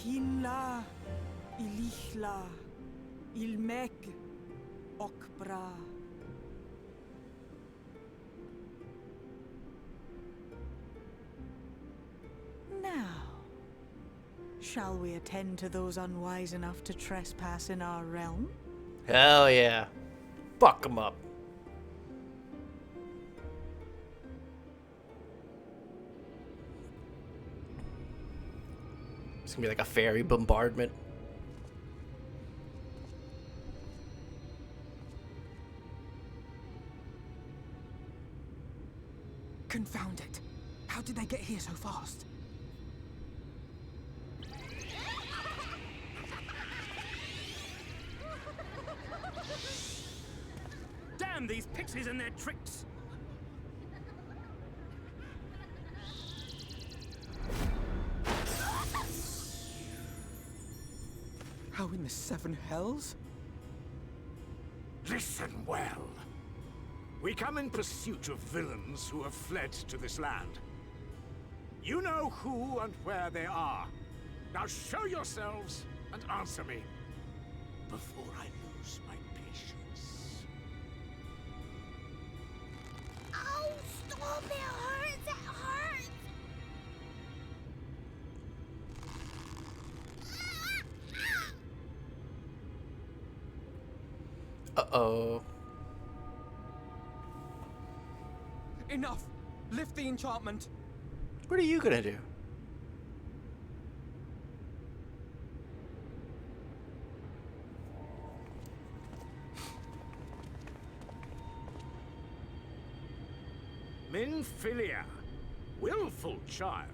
Kinla, Ilichla, Ilmek, Okbra. Now, shall we attend to those unwise enough to trespass in our realm? Hell yeah. Fuck them up. It's gonna be like a fairy bombardment. Confound it. How did they get here so fast? Damn these pixies and their tricks! How in the seven hells? Listen well. We come in pursuit of villains who have fled to this land. You know who and where they are. Now show yourselves and answer me before I lose my patience. Oh, stop! It hurts! It hurts! Uh-oh. Enough! Lift the enchantment! What are you gonna do? Minfilia, willful child.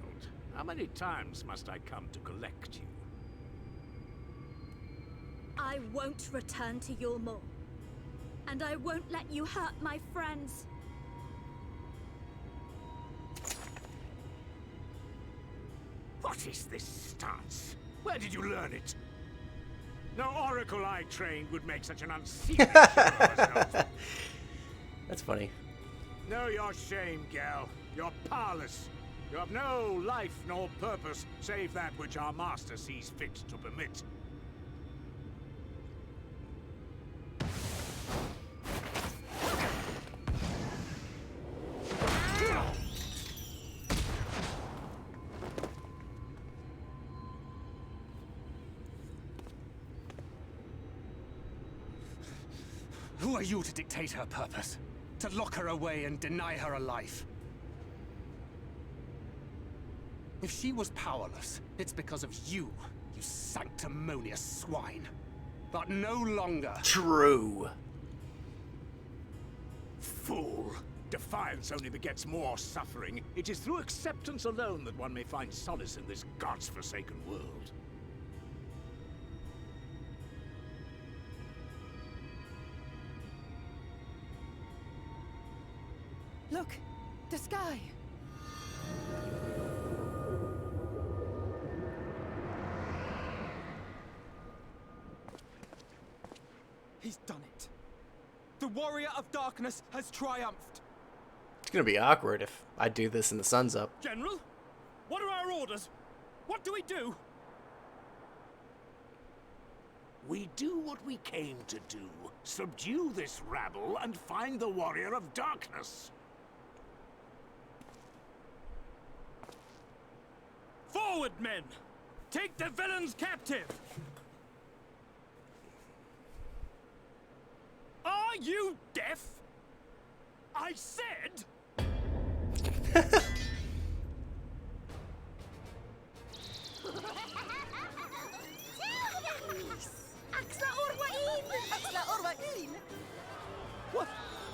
How many times must I come to collect you? I won't return to Yulmore. And I won't let you hurt my friends. What is this stance? Where did you learn it? No oracle I trained would make such an unseemly show of herself. That's funny. Know your shame, gal. You're powerless. You have no life nor purpose, save that which our master sees fit to permit. Who are you to dictate her purpose? To lock her away and deny her a life? If she was powerless, it's because of you, you sanctimonious swine. But no longer. True. Fool! Defiance only begets more suffering. It is through acceptance alone that one may find solace in this god's-forsaken world. Look, the sky. He's done it. The warrior of darkness has triumphed. It's gonna be awkward if I do this and the sun's up. General, what are our orders? What do we do? We do what we came to do. Subdue this rabble and find the warrior of darkness. Forward, men! Take the villains captive! Are you deaf? I said...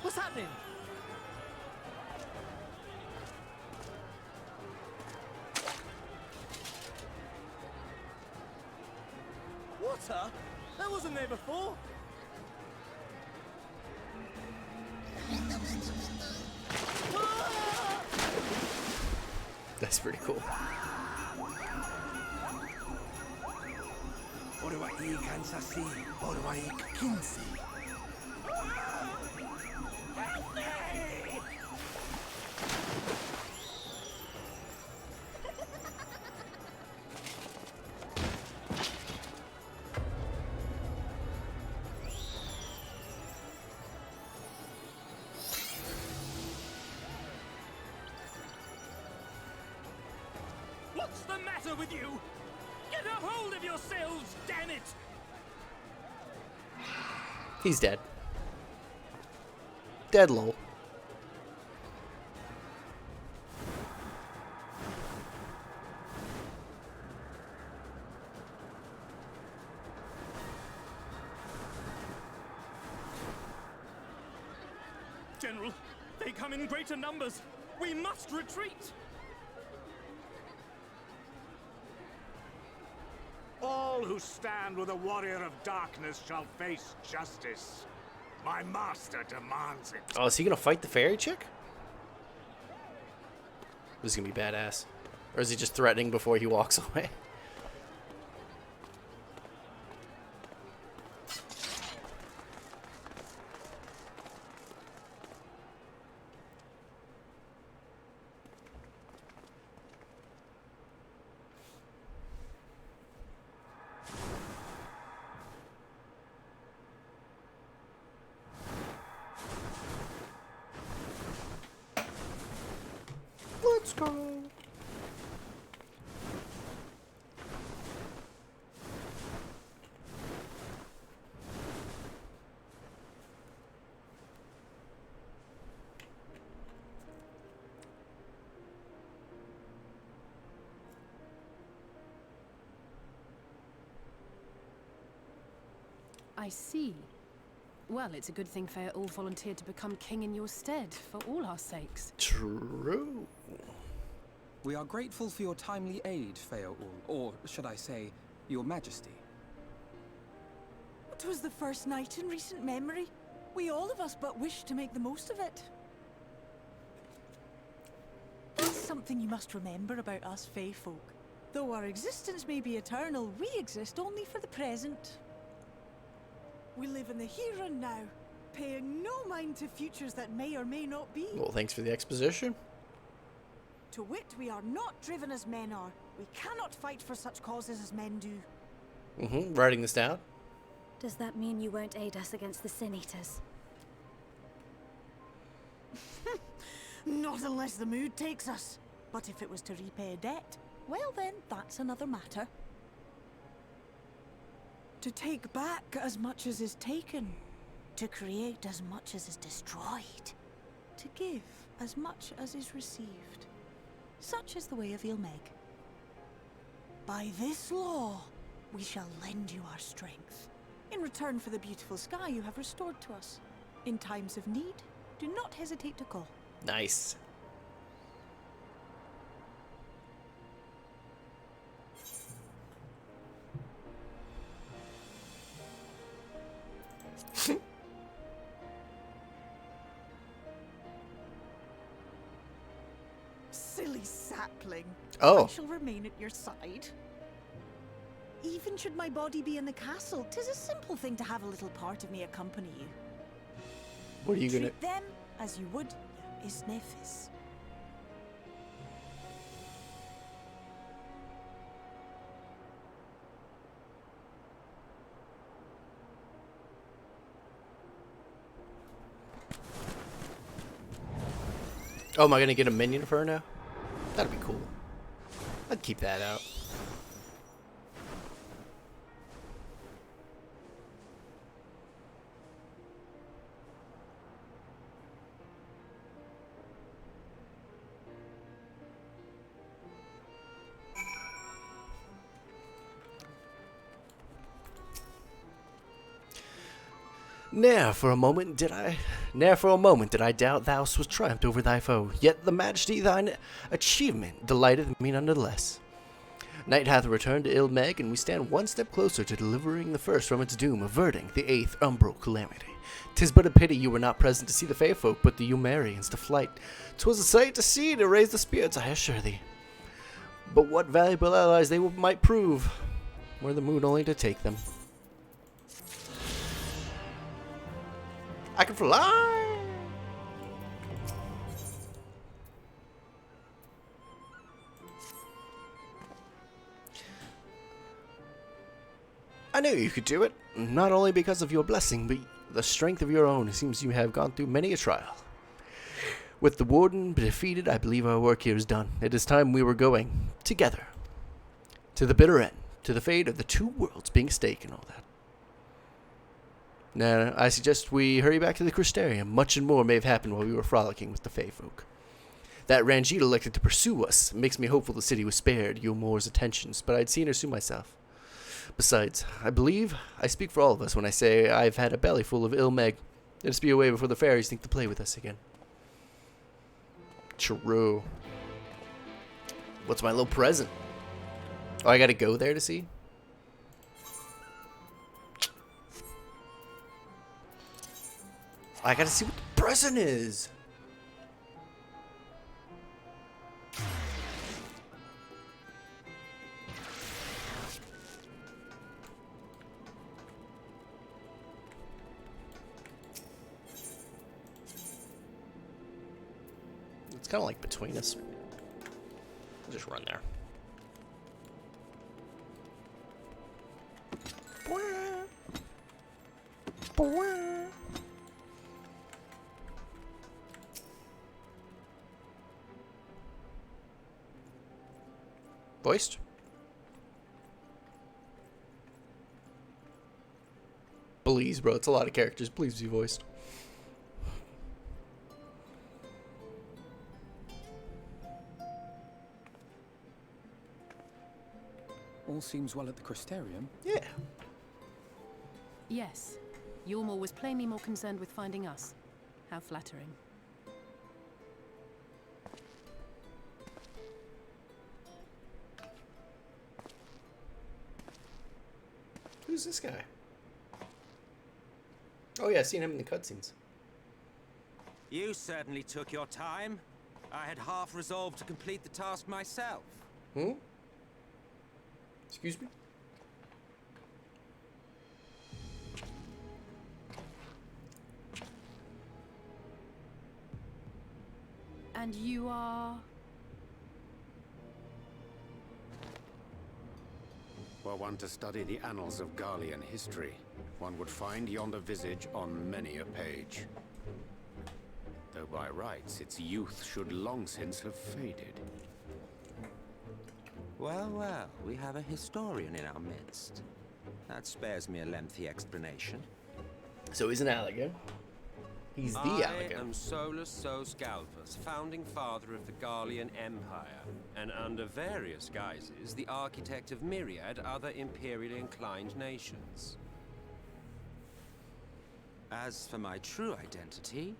What's happening? Water? That wasn't there before. That's pretty cool. What's the matter with you? Get a hold of yourselves, damn it! He's dead. Dead lol. General, they come in greater numbers. We must retreat. All who stand with a warrior of darkness shall face justice. My master demands it. Oh, is he gonna fight the fairy chick? This is gonna be badass. Or is he just threatening before he walks away? Let's go. I see. Well, it's a good thing Feaul volunteered to become king in your stead, for all our sakes. True. We are grateful for your timely aid, Feaul, or should I say, your majesty. It was the first night in recent memory. We all of us but wished to make the most of it. That's something you must remember about us Fey folk. Though our existence may be eternal, we exist only for the present. We live in the here and now, paying no mind to futures that may or may not be. Well, thanks for the exposition. To wit, we are not driven as men are. We cannot fight for such causes as men do. Writing this down. Does that mean you won't aid us against the Sin Eaters? Not unless the mood takes us. But if it was to repay a debt, well then, that's another matter. To take back as much as is taken. To create as much as is destroyed. To give as much as is received. Such is the way of Ilmeg. By this law, we shall lend you our strength. In return for the beautiful sky you have restored to us. In times of need, do not hesitate to call. Nice. Silly sapling. Oh. I shall remain at your side. Even should my body be in the castle, 'tis a simple thing to have a little part of me accompany you. What are you gonna... Treat them as you would your Isnefis. Oh, am I gonna get a minion for her now? That'd be cool. I'd keep that out. Ne'er for a moment did I doubt thou wast triumphed over thy foe, yet the majesty of thine achievement delighteth me nonetheless. Night hath returned to Ilmeg, and we stand one step closer to delivering the first from its doom, averting the eighth umbral calamity. 'Tis but a pity you were not present to see the Fey folk put the Umarians to flight. 'Twas a sight to see to raise the spirits, I assure thee. But what valuable allies they might prove, were the moon only to take them. I can fly! I knew you could do it, not only because of your blessing, but the strength of your own. It seems you have gone through many a trial. With the warden defeated, I believe our work here is done. It is time we were going, together, to the bitter end, to the fate of the two worlds being at stake and all that. Now, I suggest we hurry back to the Crystarium. Much and more may have happened while we were frolicking with the Fey folk. That Ranjit elected to pursue us makes me hopeful the city was spared Yomore's attentions, but I'd seen her soon myself. Besides, I believe I speak for all of us when I say I've had a belly full of Ilmeg. Let us be away before the fairies think to play with us again. True. What's my little present? Oh, I gotta go there to see? I gotta see what the present is. It's kind of like between us. I'll just run there. Voiced? Please, bro. It's a lot of characters. Please be voiced. All seems well at the Crystarium. Yeah. Yes. Yormor was plainly more concerned with finding us. How flattering. Who's this guy? Oh yeah, I've seen him in the cutscenes. You certainly took your time. I had half resolved to complete the task myself. Hmm? Excuse me? And you are... Were one to study the annals of Garlean history, one would find yonder visage on many a page. Though by rights its youth should long since have faded. Well, well, we have a historian in our midst. That spares me a lengthy explanation. So he's an Allegan. He's the Allegan. I am Solus Sos Galvus, founding father of the Garlean Empire, and under various guises, the architect of myriad other imperially inclined nations. As for my true identity,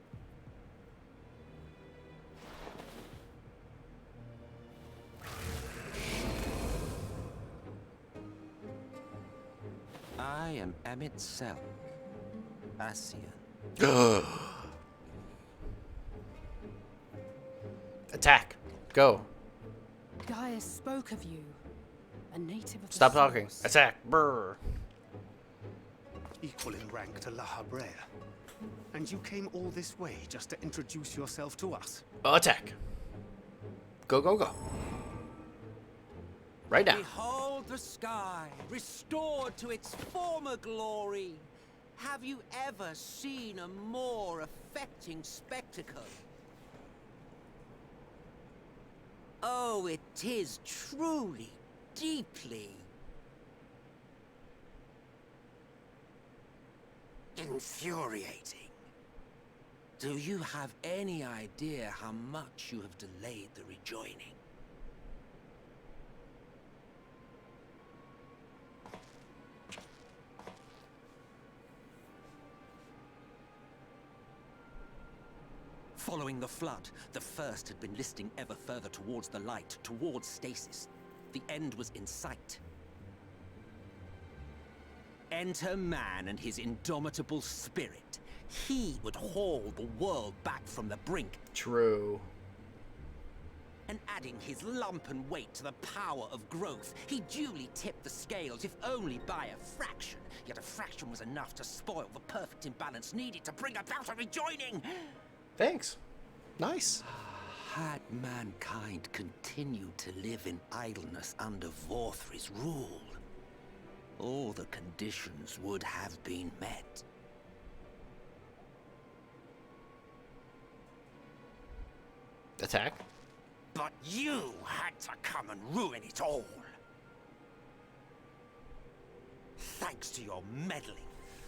I am Emmett Sel, Asian. Attack. Go. Gaius spoke of you. A native of the Stop talking. source. Attack. Brr. Equal in rank to La Habrea. And you came all this way just to introduce yourself to us? Attack. Go, go, go. Right now. Behold the sky, restored to its former glory. Have you ever seen a more affecting spectacle? Oh, it is truly, deeply infuriating. Do you have any idea how much you have delayed the rejoining? Following the flood, the First had been listing ever further towards the light, towards stasis. The end was in sight. Enter man and his indomitable spirit. He would haul the world back from the brink. True. And adding his lumpen weight to the power of growth, he duly tipped the scales, if only by a fraction. Yet a fraction was enough to spoil the perfect imbalance needed to bring about a rejoining. Thanks. Nice. Had mankind continued to live in idleness under Vorthri's rule, all the conditions would have been met. Attack. But you had to come and ruin it all. Thanks to your meddling,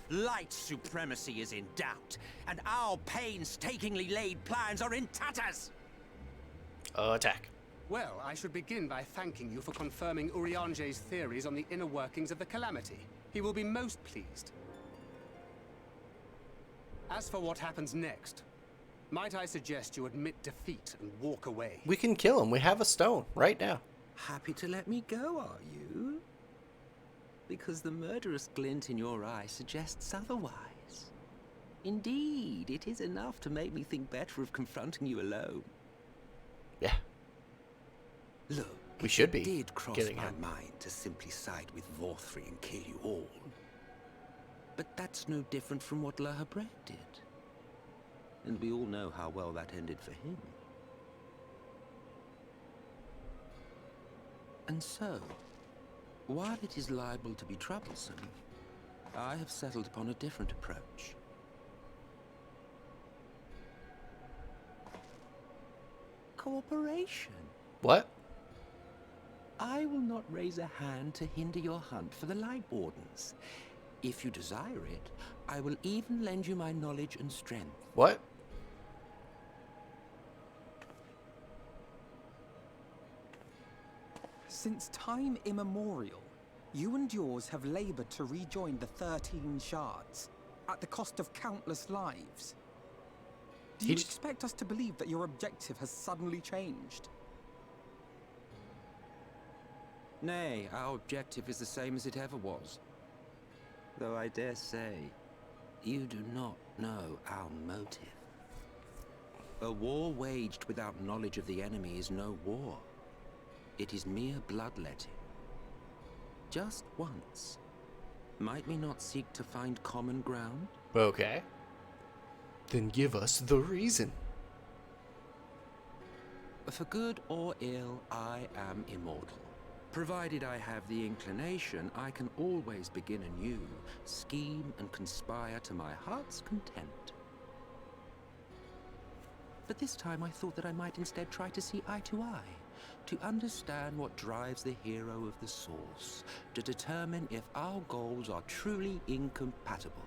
light supremacy is in doubt, and our painstakingly laid plans are in tatters! Attack. Well, I should begin by thanking you for confirming Urianger's theories on the inner workings of the Calamity. He will be most pleased. As for what happens next, might I suggest you admit defeat and walk away? We can kill him. We have a stone right now. Happy to let me go, are you? Because the murderous glint in your eye suggests otherwise. Indeed, it is enough to make me think better of confronting you alone. Yeah. Look, we should be it did cross killing my him. mind to simply side with Vorthri and kill you all. But that's no different from what La Habrea did. And we all know how well that ended for him. And so, while it is liable to be troublesome, I have settled upon a different approach. Cooperation. What? I will not raise a hand to hinder your hunt for the Light Wardens. If you desire it, I will even lend you my knowledge and strength. What? Since time immemorial, You and yours have labored to rejoin the 13 shards, at the cost of countless lives. Do you expect us to believe that your objective has suddenly changed? Nay, our objective is the same as it ever was. Though I dare say, you do not know our motive. A war waged without knowledge of the enemy is no war. It is mere bloodletting. Just once, might we not seek to find common ground? Okay. Then give us the reason. For good or ill, I am immortal. Provided I have the inclination, I can always begin anew, scheme and conspire to my heart's content. But this time I thought that I might instead try to see eye to eye, to understand what drives the hero of the source, to determine if our goals are truly incompatible.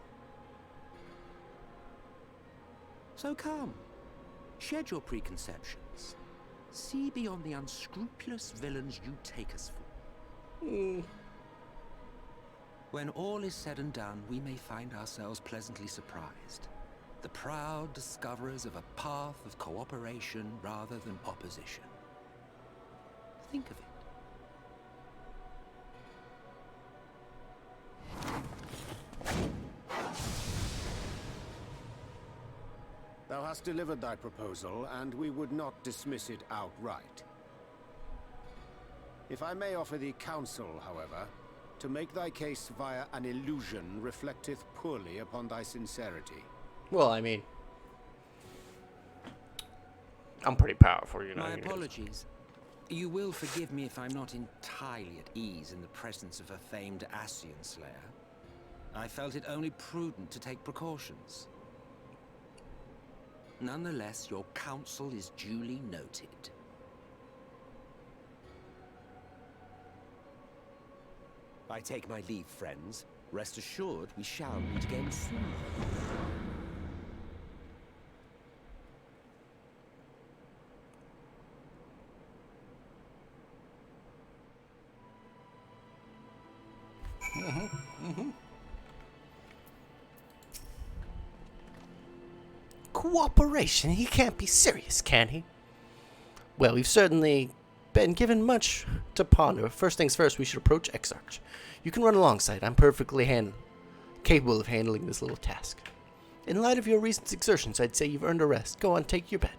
So come, shed your preconceptions. See beyond the unscrupulous villains you take us for. When all is said and done, we may find ourselves pleasantly surprised. The proud discoverers of a path of cooperation rather than opposition. Think of it. Thou hast delivered thy proposal, and we would not dismiss it outright. If I may offer thee counsel, however, to make thy case via an illusion reflecteth poorly upon thy sincerity. Well, I mean, I'm pretty powerful, you know. My apologies. You will forgive me if I'm not entirely at ease in the presence of a famed Ascian Slayer. I felt it only prudent to take precautions. Nonetheless, your counsel is duly noted. I take my leave, friends. Rest assured, we shall meet again soon. Cooperation? He can't be serious, can he? Well, we've certainly been given much to ponder. First things first, we should approach Exarch. You can run alongside. I'm perfectly capable of handling this little task. In light of your recent exertions, I'd say you've earned a rest. Go on, take your bed.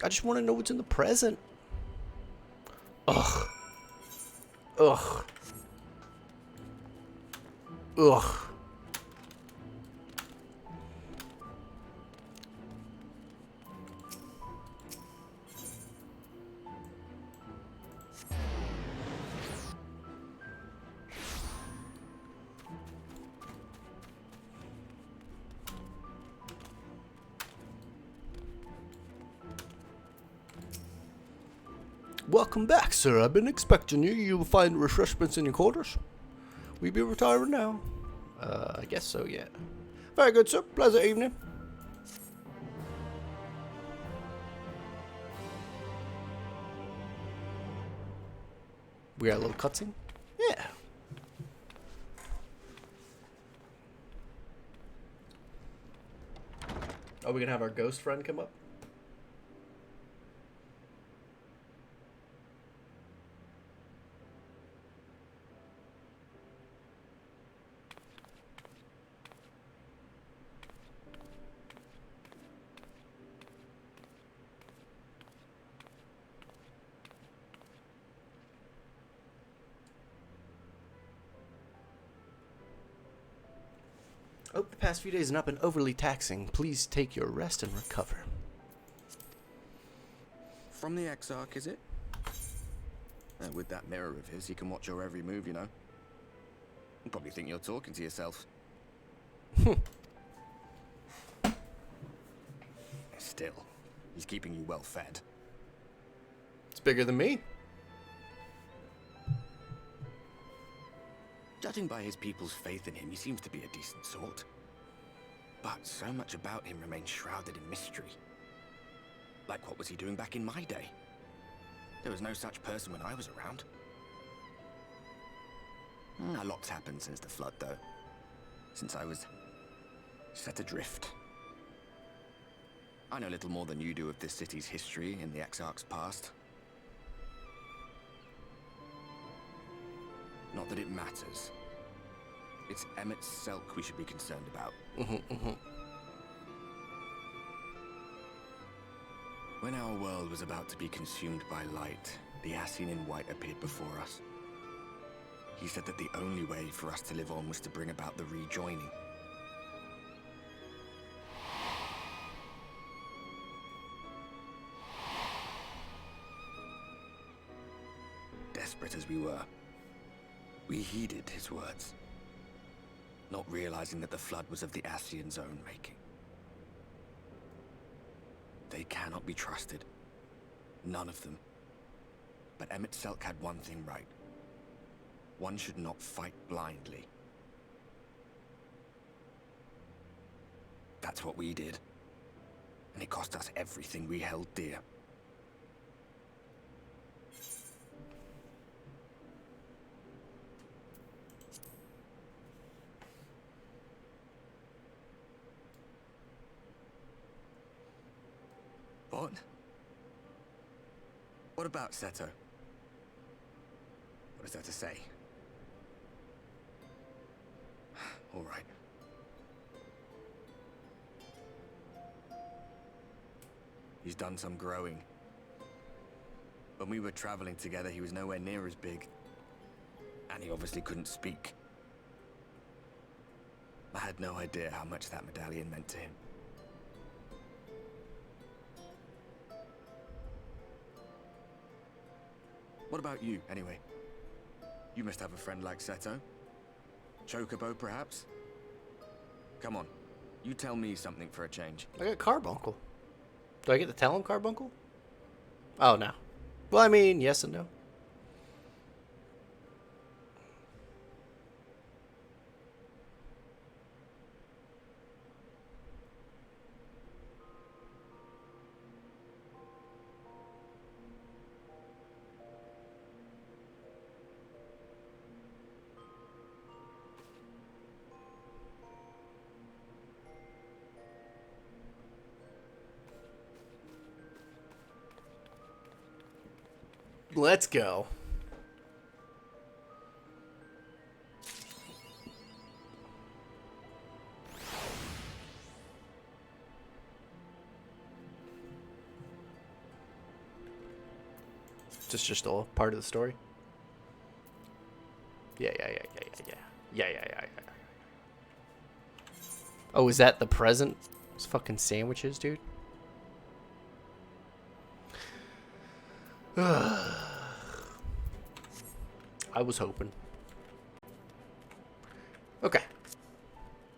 I just want to know what's in the present. Ugh. Ugh. Ugh. Welcome back, sir. I've been expecting you. You'll find refreshments in your quarters. We be retiring now? I guess so, yeah. Very good, sir. Pleasant evening. We got a little cutscene? Yeah. Are we gonna have our ghost friend come up? The past few days have not been overly taxing. Please take your rest and recover. From the Exarch, is it? With that mirror of his, he can watch your every move, you know. You probably think you're talking to yourself. Still, he's keeping you well fed. It's bigger than me. Judging by his people's faith in him, he seems to be a decent sort. But so much about him remains shrouded in mystery. Like, what was he doing back in my day? There was no such person when I was around. A lot's happened since the flood, though. Since I was set adrift. I know little more than you do of this city's history in the Exarch's past. Not that it matters. It's Emmett Selk we should be concerned about. When our world was about to be consumed by light, the Ascian in white appeared before us. He said that the only way for us to live on was to bring about the rejoining. Desperate as we were, we heeded his words, not realizing that the flood was of the Ascian's own making. They cannot be trusted. None of them. But Emmett Selk had one thing right. One should not fight blindly. That's what we did. And it cost us everything we held dear. What? What about Seto? What is there to say? All right. He's done some growing. When we were traveling together, he was nowhere near as big. And he obviously couldn't speak. I had no idea how much that medallion meant to him. What about you, anyway? You must have a friend like Seto. Chocobo, perhaps? Come on, you tell me something for a change. I got Carbuncle. Do I get to tell him Carbuncle? Oh, no. Well, I mean, yes and no. Let's go. Just all part of the story. Yeah. Oh, is that the present? Those fucking sandwiches, dude. I was hoping. Okay.